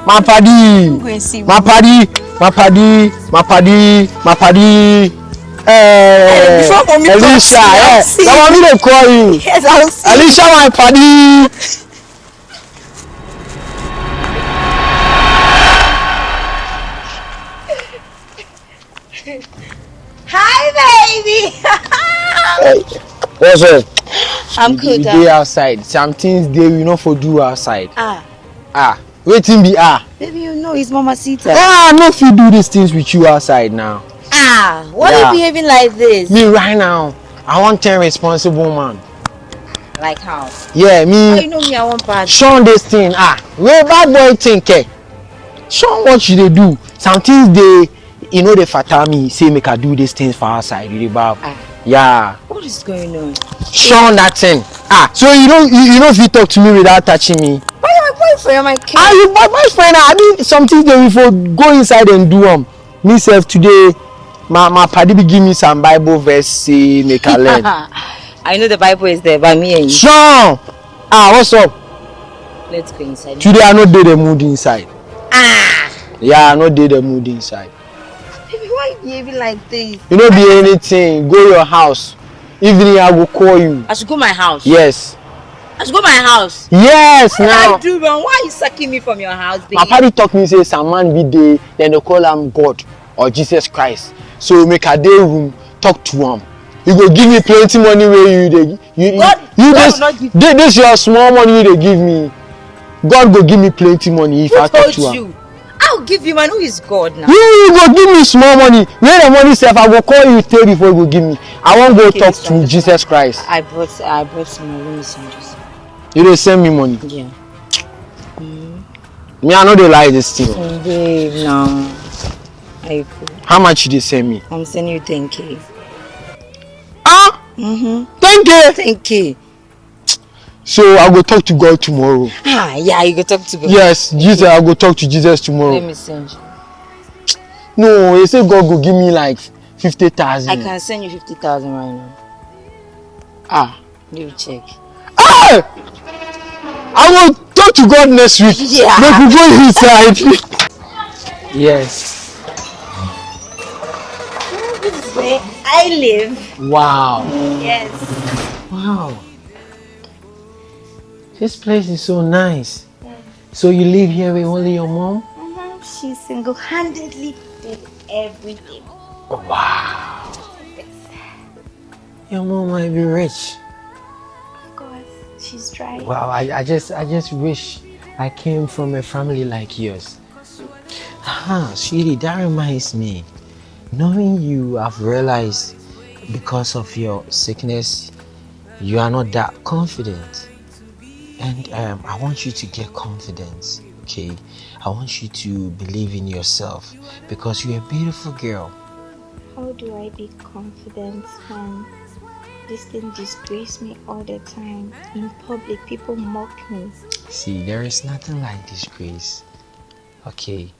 my paddy. Go and see My paddy. Before mommy Elisha, yeah. Now mommy dey call you. Yes, I'll see. Elisha, my paddy. Hi, baby. Hey, what's up? I'm good. We dey outside. Some things dey we no for do outside. Ah, Wetin be baby, you know it's Mamacita. I no fit do these things with you outside now. Why are you behaving like this? Me right now, I want 10 responsible man. Like how? Yeah, me. You know me, I want bad. Sean this thing, where bad boy think, Sean what you dey do? Some things they, you know, they fatter me, say make I do these things for outside, really bad. Yeah. What is going on? Sean that thing. So you know if you talk to me without touching me. Why are my boyfriend? My kid. You my boyfriend, I mean some things they will for go inside and do me self today, my paddy be give me some Bible verse say make I learn. I know the Bible is there, but me and you. Sean! What's up? Let's go inside. Today I no dey the mood inside. Yeah, I no dey the mood inside. Baby, why you behaving like this? You no be anything. Go your house. Evening I will call you. I should go my house. Yes. I should go my house. Yes, What now. I do wrong? Why are you sucking me from your house, baby? My party talk me say some man be there, then they call him God or Jesus Christ. So make a day room, talk to him. You go give me plenty money where you God this will not give this your small money they give me. God go give me plenty money if I talk to him. you? I'll give you man. Who is God now? You go give me small money. Where the money self, I go call you tell before you go give me. I won't go talk to Jesus Christ. I brought some money. Let me send you some. You dey send me money. Yeah. Me, I know they like this thing. Babe, no. Are you cool? How much you dey send me? I'm sending you 10K. 10K. 10K. So I go talk to God tomorrow. Yeah, you go talk to God. Yes, Jesus, I go talk to Jesus tomorrow. Let me send you. No, you say God go give me like 50,000. I can send you 50,000 right now. You check. Hey! I will talk to God next week. Yeah. Make we go inside. Yes. This is where I live. Wow. Yes. Wow. This place is so nice. So you live here with only your mom? She single-handedly did everything. Wow. Your mom might be rich. Of course, she's trying. Wow, I just wish I came from a family like yours. Sweetie, that reminds me. Knowing you, I've realized because of your sickness, you are not that confident. And I want you to get confidence, okay? I want you to believe in yourself because you're a beautiful girl. How do I be confident when this thing disgraces me all the time? In public, people mock me. See, there is nothing like disgrace, okay?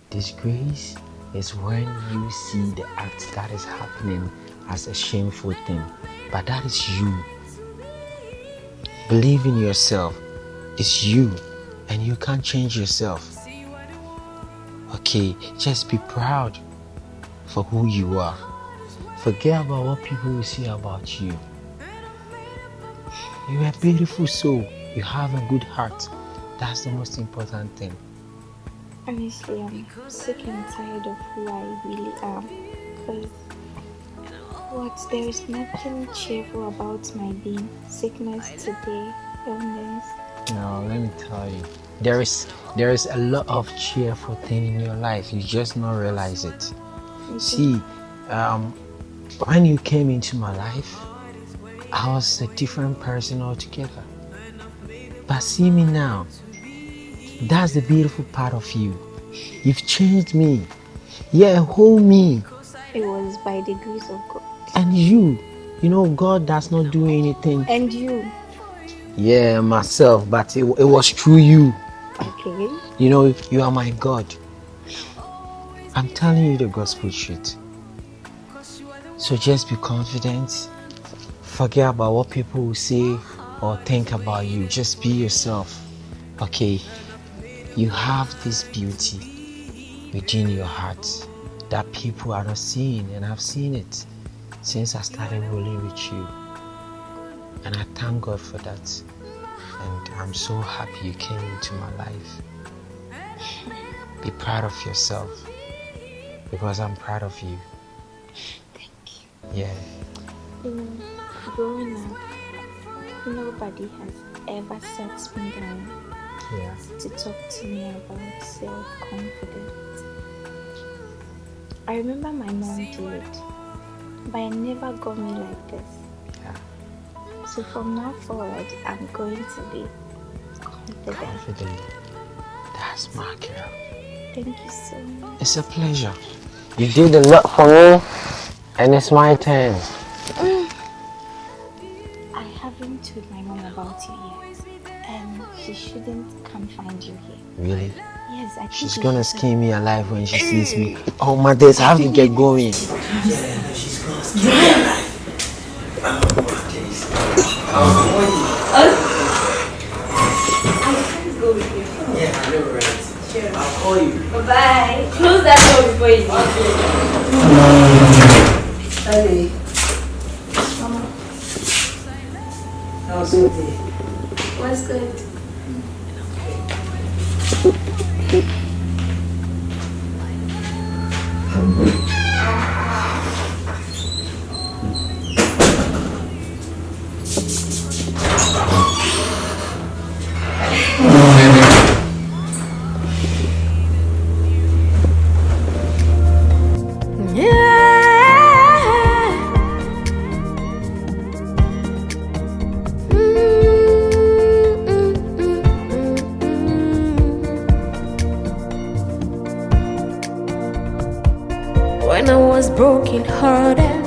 Disgrace is when you see the act that is happening as a shameful thing, but that is you. Believe in yourself. It's you, and you can't change yourself. Okay, just be proud for who you are. Forget about what people will say about you. You are a beautiful soul. You have a good heart. That's the most important thing. Honestly, I'm sick and tired of who I really am. Because there is nothing cheerful about my being. Sickness today, illness. No, let me tell you. There is a lot of cheerful thing in your life. You just not realize it. See, when you came into my life, I was a different person altogether. But see me now. That's the beautiful part of you. You've changed me. You're a whole me. It was by the grace of God. And you know, God does not do anything. And you. Yeah, myself, but it was through you. Okay. You know, you are my God. I'm telling you the gospel truth. So just be confident. Forget about what people will say or think about you. Just be yourself. Okay? You have this beauty within your heart that people are not seeing, and I've seen it since I started rolling with you. And I thank God for that. And I'm so happy you came into my life. Be proud of yourself, because I'm proud of you. Thank you. Yeah. Growing up, nobody has ever sat me down to talk to me about self-confidence. I remember my mom did, but it never got me like this. Yeah. So from now forward, I'm going to be confident. That's my girl. Thank you so much. It's a pleasure. You did a lot for me, and it's my turn. I haven't told my mom about you yet, and she shouldn't come find you here. Really? Yes, I think she's gonna skin me alive when she sees me. Oh my days, I have to get going. Yeah, she's gonna skin me alive. Oh my days. Go with you. Yeah, I know, right? Sure. I'll call you. Bye-bye. Close that door before you leave. Honey. Mama. How's your day? What's good? When I was broken hearted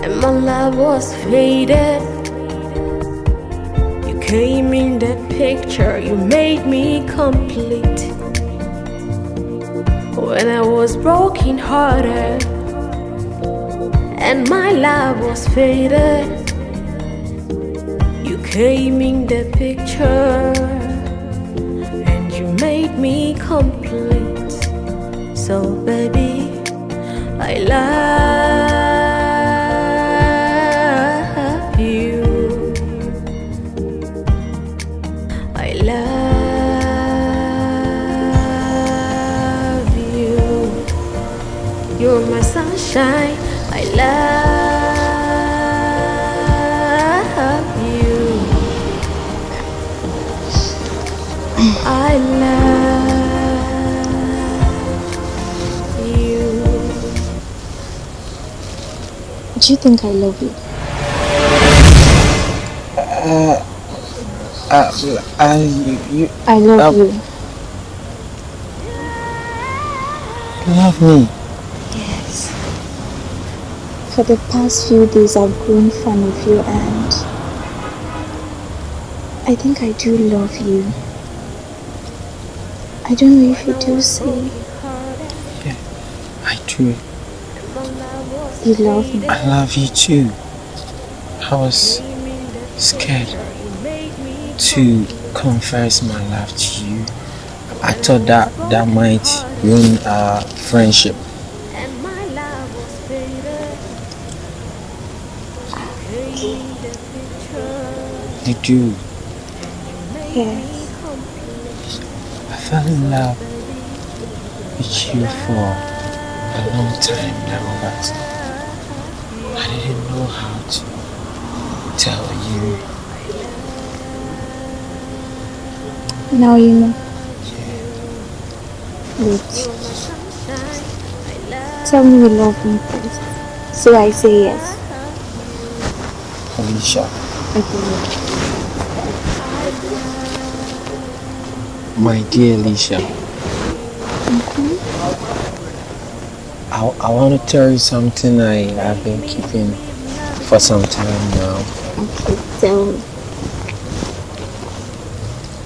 and my love was faded, you came in the picture, you made me complete. When I was broken hearted and my love was faded, you came in the picture and you made me complete. So baby, I love you. I love you. You're my sunshine. I love you. I love. Do you think I love you? I love you. Love me? Yes. For the past few days, I've grown fond of you, and I think I do love you. I don't know if you do see. Yeah, I do. You love me. I love you too. I was scared to confess my love to you. I thought that might ruin our friendship. Did you? Yes. I fell in love with you for a long time now, but I didn't know how to tell you. Now you know. Yeah. Wait. Tell me you love me first. So I say yes. Alicia. Okay. My dear Alicia. I want to tell you something I have been keeping for some time now. Okay, tell me.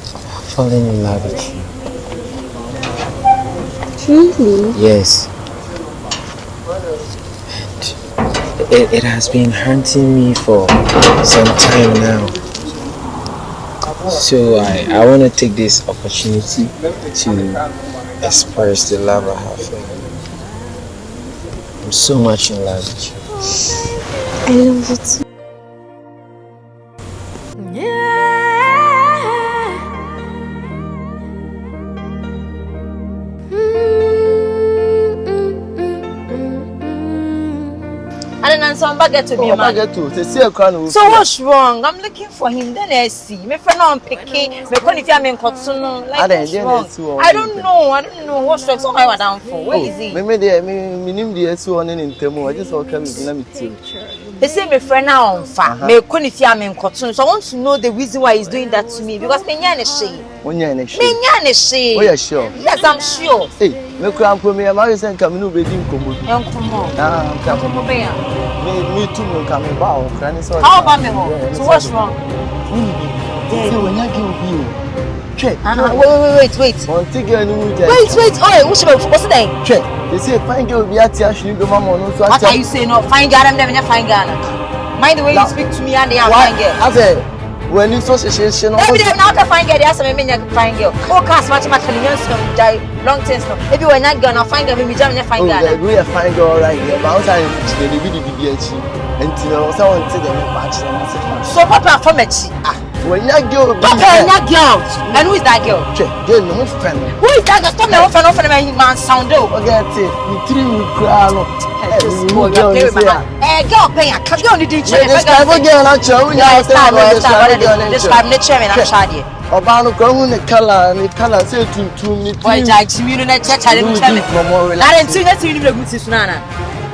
I'm falling in love with you. Really? Yes. And it has been haunting me for some time now. So I want to take this opportunity to express the love I have for you. I'm so much in love with you. I love you too. So what's wrong? I'm looking for him. Then I see. My friend on picking. My friend if I'm in Kotsuno. Like what's wrong? I don't know what's wrong. So I was down for. Where is he? Maybe they name the S1 in Temo. I just want to come with you. They say my friend now on fire. My friend if I'm in Kotsuno. So I want to know the reason why he's doing that to me because me nyane she. Oh yeah, sure. Yes, I'm sure. Hey, me kura mpo me ma yesen kam no be di nkomo. Nkomo. Nkomo be ya. Me too me kam ba o kra ni so. How about me? So what's wrong? Say when you give you. Check. Wait. On tigre no mu jai. Wait. Oh, what's that? Check. They say fine girl be at actually go mama no so. What are you saying? No, fine girl, I'm never fine girl. Mind the way you speak to me and they are fine girl. I say when you association every day now to find girl, they ask me fine girl. Oh, cast much die long things no. If you are not gonna find girl, me jam fine girl. Oh, we are fine girl right here. But outside the video and you know someone say them match them. So papa from me. When you girl, papa na girl. And who is that girl? Check. Girl no friend. Who is that girl? Stop me off me man sound do. Forget it. You three we cry no. This boy girl pay with my girl pay a girl need to check. Describe girl na chow. Describe nature me na shade. Oba no ko hu ne color say tuntum ni. Boy judge me no na check chale me tell me. Na den tin na tin ni guti sunana.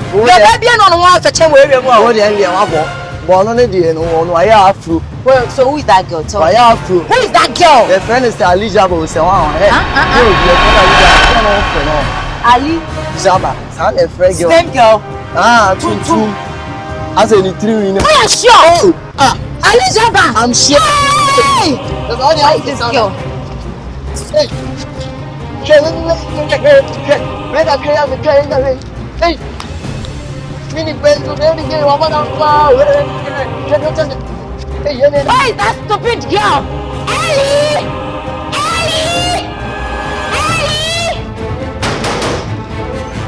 Yo baby no one for chen we we mo. What dey here wa bo. Bo no ne dey no no aya afro. Well, so who is that girl? Tell me. Afro. Who is that girl? The friend is Elishaba say one. Ali Zaba. Sound a friend girl. Same girl. Tuntum. As any three in. Are you sure? Elishaba. I'm sure. Hey! That's all the this girl. Hey. Hey. Mini pencil, any game, I'm on fire. Why is that stupid girl?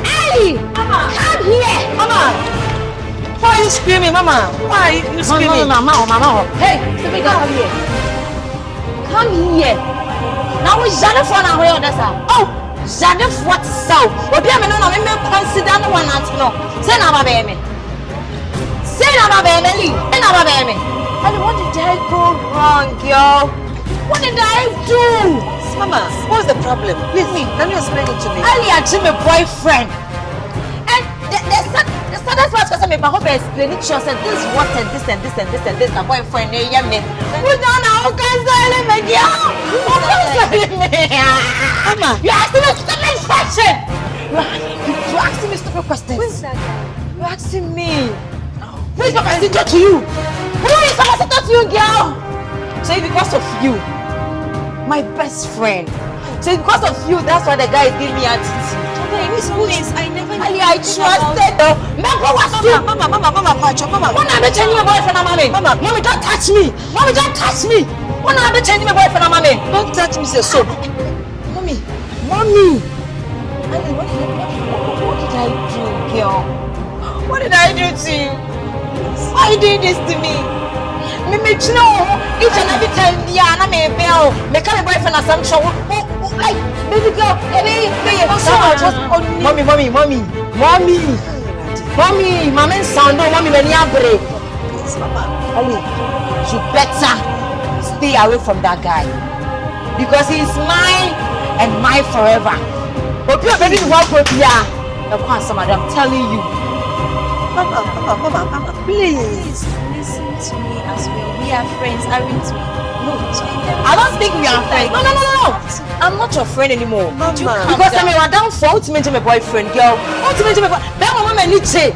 Ellie! Mama, come here! Mama! Why are you screaming, Mama? Why are you screaming? Mama. Hey, stupid girl, come here. Come here. Now we Jana for now, where that's oh, Jana what so? What do you mean? No, me consider no one at no. Say na ba baby. And what did I go wrong, girl? What did I do? Mama, what's the problem? Please, can you explain it to me? Ali actually my boyfriend. And the saddest part was my husband explained it to us and this is what and this my boyfriend yeah me. We don't know how can say me girl. Mama, you asking me stupid question. You asking me stupid questions. Who is that guy? You asking me. Who is Papacito to you? Who is Papacito to you, girl? So because of you, my best friend. So because of you, that's why the guy gave me attitude. Okay, please, I never knew. I trusted her. Mama, when I be changing my boyfriend, mommy, don't touch me. Mommy, don't touch me. When I be changing my boyfriend, mommy, don't touch me, say so. Mommy. Ali, what did I do, girl? What did I do to you? Why are you doing this to me? Me know each and every time yeah, na me bell. Me call my boyfriend as I'm sure. Like baby girl, mommy, mama sound mommy when you break. Please, mama. Ali, you better stay away from that guy because he is mine and mine forever. But you baby one put here. I'm telling you. Mama, please listen to me as well. We are friends, aren't we? No, I don't think we are friends. No. I'm not your friend anymore. Mama. Because I mean, I'm down for ultimate my boyfriend, girl. Ultimate my boyfriend. That mama need to.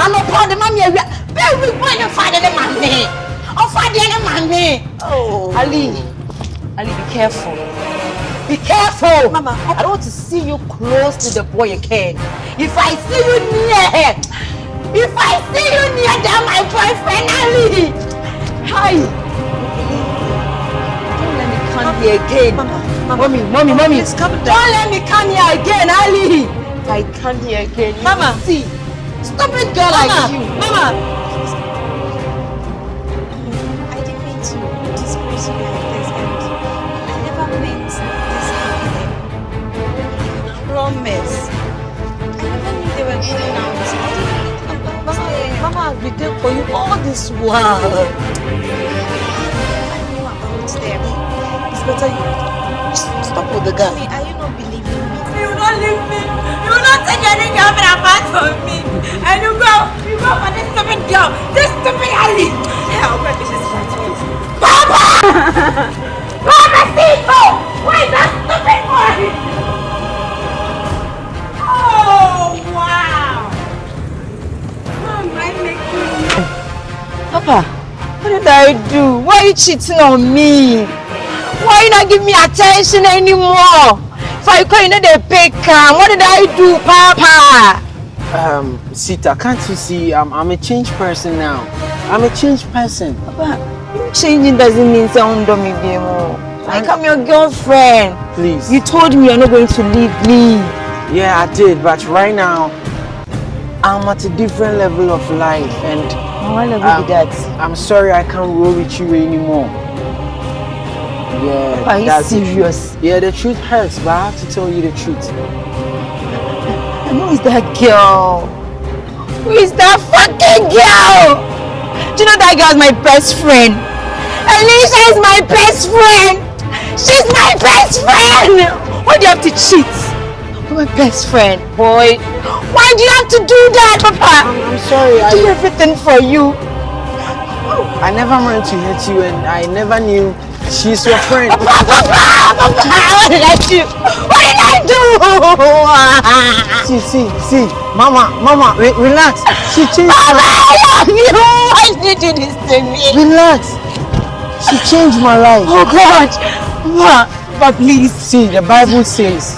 I'm not proud of mommy. Very boy, your father and mommy. Oh, father and mommy. Oh, Ali, be careful. Be careful, Mama. I don't want to see you close to the boy again. If I see you near that my boyfriend, Ali. Hi. Don't let me come here again. Mommy. Please come down. Don't let me come here again, Ali. If I come here again, you will see. Stupid girl like you. Mama. I didn't mean to disgrace you like this, and I never meant this happening. Promise. I never knew they were going out. Mama has been there for you all this while. I knew about them. It's better you stop with the guy. Mommy, are you not believing me? You will not leave me. You will not take any girlfriend apart from me. And you go for this stupid girl. This stupid Ali. Yeah, I'll break this fight. Papa! Papacito! Why that stupid boy? Oh, wow. Mom, I make you. Papa, what did I do? Why are you cheating on me? Why you not give me attention anymore? If I call you know the baker, what did I do, Papa? Sita, can't you see I'm a changed person now? I'm a changed person. Papa, you changing doesn't mean say under me anymore. Like I'm your girlfriend. Please. You told me you're not going to leave me. Yeah, I did, but right now I'm at a different level of life, and What level be that? I'm sorry I can't roll with you anymore. Yeah, Are you that's serious? Yeah, the truth hurts, but I have to tell you the truth. And who is that girl? Who is that fucking girl? Do you know that girl is my best friend? Alicia is my best friend. She's my best friend. Why do you have to cheat? My best friend, boy. Why do you have to do that, Papa? I'm sorry. I do everything for you. I never meant to hurt you, and I never knew she's your friend. Papa, what did I do? What did I do? See, Mama, relax. She changed. Papa, I love you. Why did you do this to me? Relax. She changed my life. Oh God, Papa, please. See, the Bible says.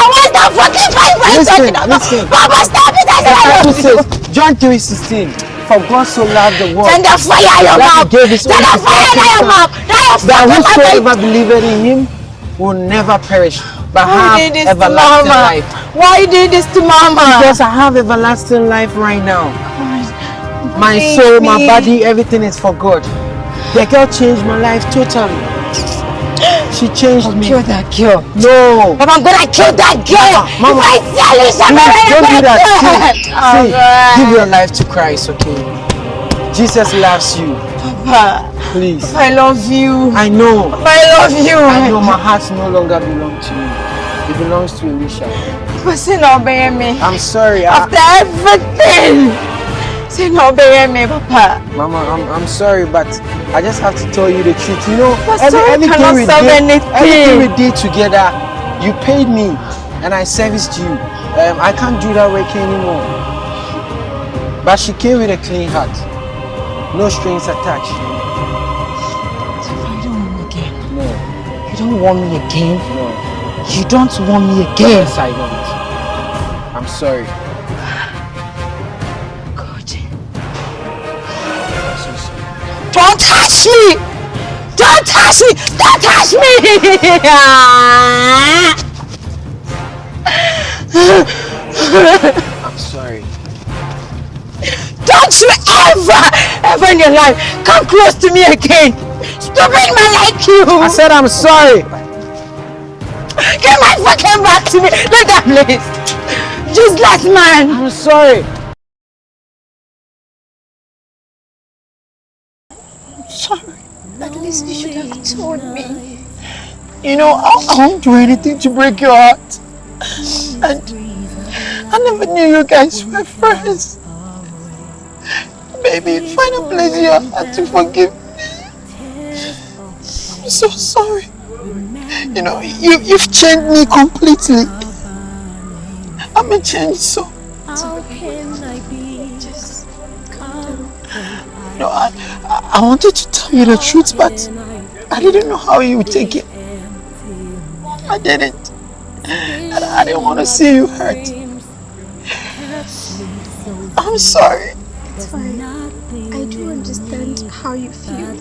What's the fucking Bible talking about? Listen. Papa, stop it! The Bible says, John 3:16. For God so loved the world. Send the fire in your mouth. Send the fire in your mouth. That whosoever believeth in Him will never perish, but have everlasting life. Why you did this to Mama? Because I have everlasting life right now. My soul, my body, everything is for God. The girl changed my life totally. She changed me. Kill that girl. No. But I'm gonna kill that girl. Mama, if I see Elishaba, don't do that. See, God. give your life to Christ, okay? Jesus loves you. Papa, please. I love you. I know. I love you. I know my heart no longer belongs to you. It belongs to Elishaba. I'm sorry. After everything. Say no, baby, me, Papa. Mama, I'm sorry, but I just have to tell you the truth. You know, everything we did together, you paid me and I serviced you. I can't do that work anymore. But she came with a clean heart. No strings attached. You don't want me again? No. You don't want me again? No. You don't want me again? Yes, I don't. I'm sorry. Don't touch me! Don't touch me! Don't touch me! I'm sorry. Don't you ever in your life come close to me again. Stupid man like you. I said I'm sorry. Get my fucking back to me. Let that place. Useless man. I'm sorry. I'm sorry. At least you should have told me. You know, I won't do anything to break your heart. And I never knew you guys were friends. Baby, find a place in your heart to forgive me. I'm so sorry. You know, you've changed me completely. I'm a changed soul. No, I wanted to tell you the truth, but I didn't know how you would take it. I didn't. And I didn't want to see you hurt. I'm sorry. It's fine. I do understand how you feel.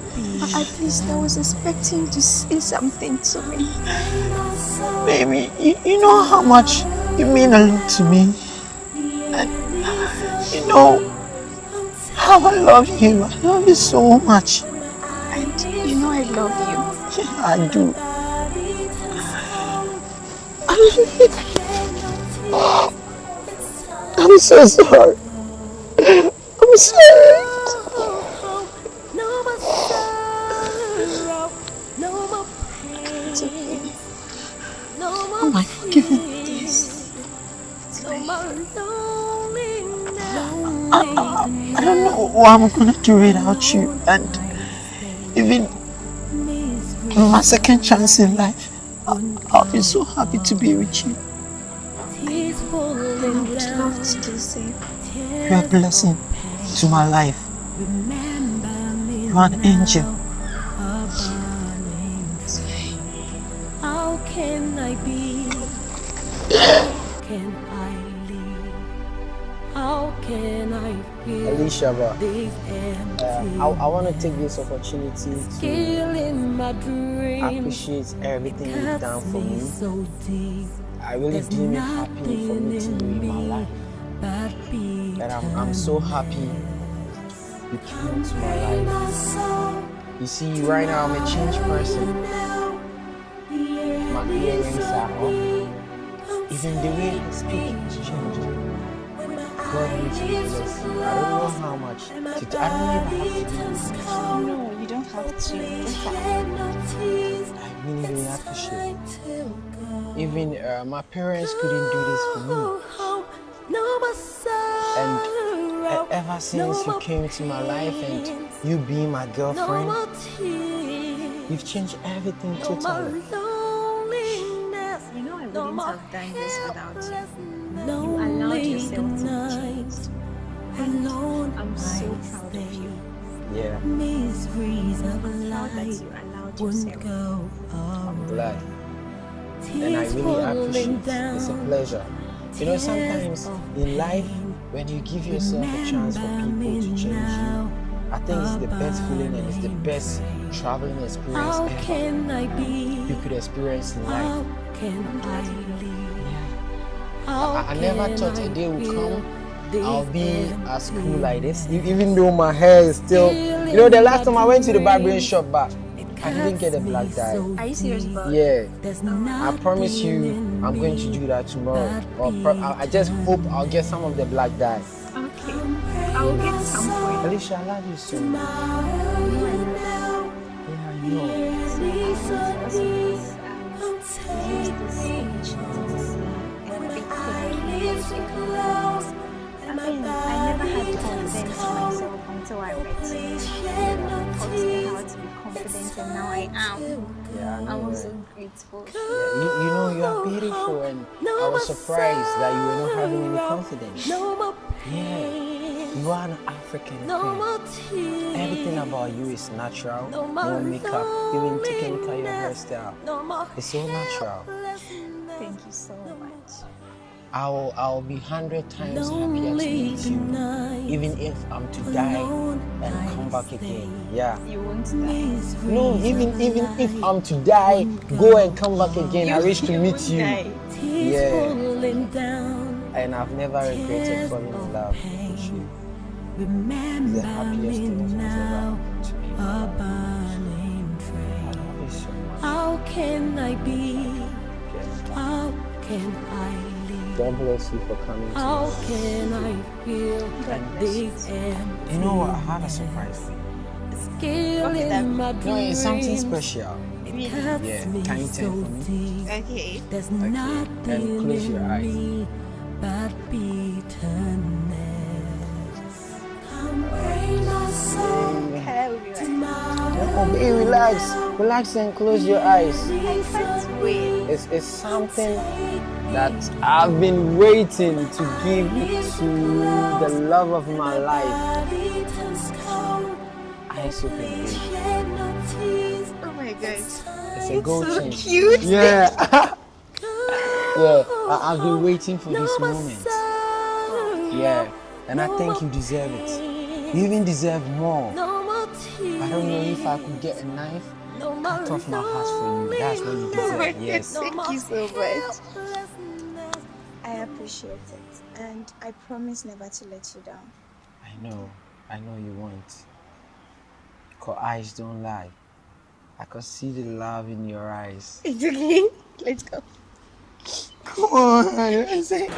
At least I was expecting to say something to me. Baby, you know how much you mean a lot to me. And you know how I love you. I love you so much. And you know I love you. Yeah, I do. I'm so sorry. I'm sorry. It's okay. Am I forgiven? Yes. It's fine. I don't know what I'm gonna do without you, and even my second chance in life, I'll be so happy to be with you. I would love to do the same. You're a blessing to my life. You're an angel. How can I be? How can I live? How can I feel Elishaba, this empty? I want to take this opportunity Killing my to dreams. appreciate everything you've done for me. So deep. I really deem it happy for me to be in my life. And I'm so happy you came into my life. You see, right now I'm a changed person. My earrings are off. Even the way I speak is changing. God needs to bless you. I don't know how much. I don't even have to do this. No, you don't have to. I really, really appreciate it. Even my parents couldn't do this for me. And ever since you came into my life and you being my girlfriend, you've changed everything totally. You know I wouldn't have done this without you. You allowed yourself to be changed. And I'm so proud of you. Yeah, I'm proud that you allowed yourself. I'm glad. And I really appreciate it. It's a pleasure. You know, sometimes in life, when you give yourself a chance for people to change you, I think it's the best feeling and it's the best traveling experience ever you could experience in life. I never thought a day would come I'll be at school like this, even though my hair is still, you know, the last time I went to the barbering shop, but I didn't get a black dye. Are you serious about it? Yeah, I promise you I'm going to do that tomorrow. Or I just hope I'll get some of the black dye. Okay, I will get some for you. Alicia, I love you so much. Yeah, I know. I never had confidence in myself until I met you. Taught me how to be confident, and now I am. Yeah, I'm so grateful. Yeah, you know, you are beautiful, and I was surprised that you were not having any confidence. Yeah, you are an African queen. Everything about you is natural. No makeup, even taking look at your hairstyle. It's so natural. Thank you so much. I'll be 100 times happier to meet you, even if I'm to die and come back again. Yeah. You won't die. No, even if I'm to die, go and come back again. I wish to meet you. Yeah. And I've never regretted falling in love with you. Remember me now, a burning train. How can I be? How can I live? God bless you for coming to How us. can I feel this empty? You know what? I have a surprise for you. It's killing my dreams. No, it's something special. It cuts Yeah, me can you tell so for me? deep. Okay. There's And nothing close your in eyes. me but bitterness. Come bring my soul to my Oh, baby, relax. Relax and close your eyes. Wait. It's something that I've been waiting to give to the love of my life. Eyes open, baby. Oh my god. It's a gold So chain. cute. Yeah. Yeah, I've been waiting for this moment. Yeah, and I think you deserve it. You even deserve more. I don't know if I could get a knife, cut off my heart for you. That's what you Oh my deserve. Yes. god. Thank you so much. I appreciate it, and I promise never to let you down. I know you won't. 'Cause eyes don't lie. I can see the love in your eyes. It's okay. Let's go. Come on, let's say.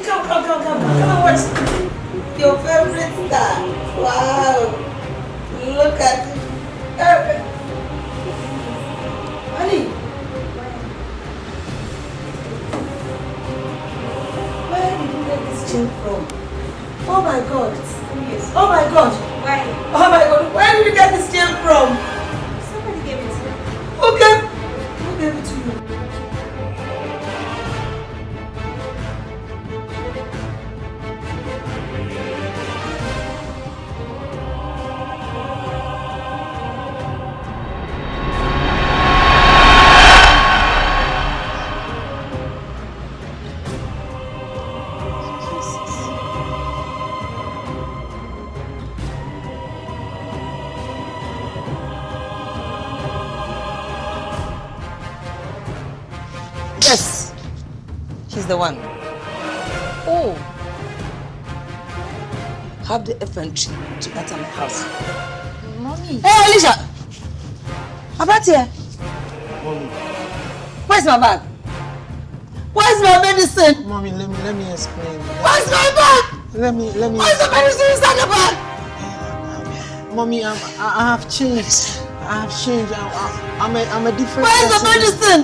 Come on, watch your favorite star. Wow. Look at it. Honey. Where did you get this chain from? Oh my god. Oh my god. Why? Oh my god. Where did you get this chain from? Somebody gave it to me. Okay. Who gave it to you? Yes, he's the one. Oh, have the effrontery to enter my house. Mommy. Hey, Alicia! My bag's here. Mommy, Where's my bag? Where's my medicine? mommy, let me explain. Where's my bag? Let me. Where's the medicine inside the bag? Mommy, I have changed. I have changed. I'm a different Where's the person. medicine?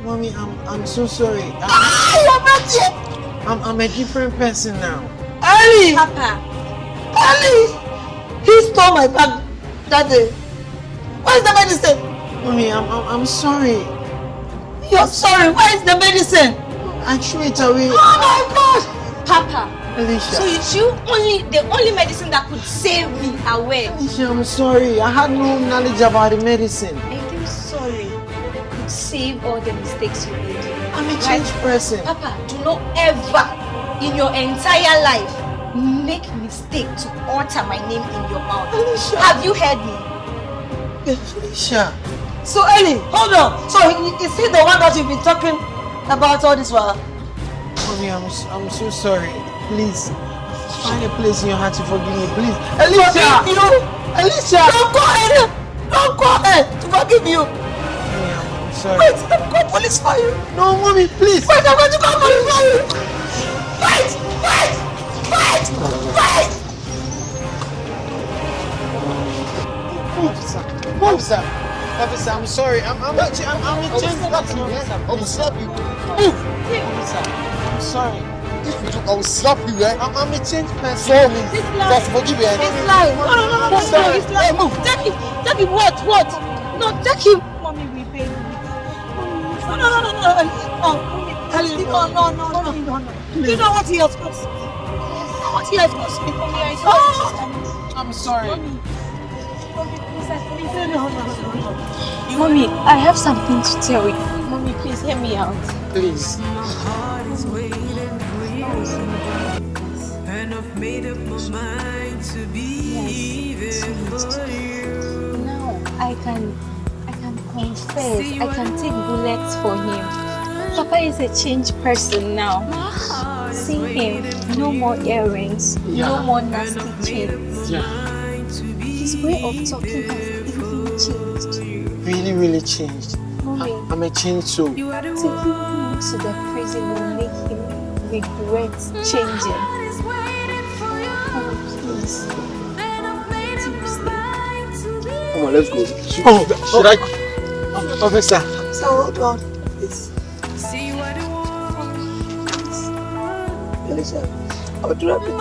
Mommy, I'm so sorry. Your bag's here. I'm a different person now. Ali! Papa. Ali! He stole my bag that day. Where's the medicine? Mommy, I'm sorry. You're sorry. Where's the medicine? I threw it away. Oh my God! Papa. Alicia. So it's you the only medicine that could save me away. Alicia, I'm sorry. I had no knowledge about the medicine. I feel sorry. Could save all the mistakes you made. I'm a changed person. Papa, do not ever in your entire life make mistake to alter my name in your mouth. Alicia. Have you heard me? Alicia. So Ellie, hold on. So is he the one that you've been talking about all this while? Mommy, I'm so sorry. Please, find a place in your heart to forgive me, please. Alicia! You? Alicia! Don't go ahead! Don't go ahead to forgive you! Mommy, I'm sorry. Wait, I'm going to police for you! No, mommy, please! Wait, I'm going to call police for you! Wait! Wait! Wait! Wait! Officer, I'm sorry. I'm a changed person. I will slap you. Officer, I'm sorry. If you do, I will slap you, eh? I'm a changed person. Sorry. Just forgive me, eh? He's lying! No, he's lying! Move! Take him! Take him! What? No, take him! Mommy, we pay you. No. Ellie, no. You know what he has caused me. I'm sorry. Mommy, I have something to tell you. Mommy, please hear me out. Please. And I've made up my mind to be there for you. Now I can confess. I can take bullets for him. Papa is a changed person now. See him. No more earrings. No more nasty chains. Yeah. His way of talking has even changed. Really changed. Mommy, I'm a changed soul. taking him to the prison will make him regret changing. Mommy, please. Come on, let's go. Should I? Officer. So hold on, please. Elishaba, I'll do everything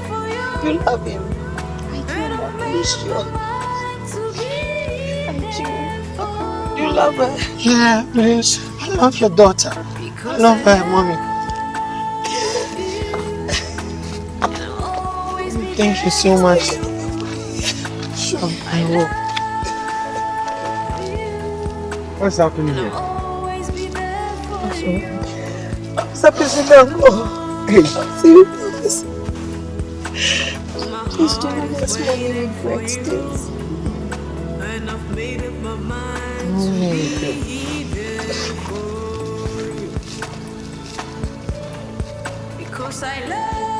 for you. You love him. I do love Are you sure? I do. You love her. Yeah, please. I love your daughter. I love her, mommy. Thank you so much. Sure, I will. What's happening here? Officer, please don't go. Hey. See you, officer. Please do not let mommy regret this. Because I love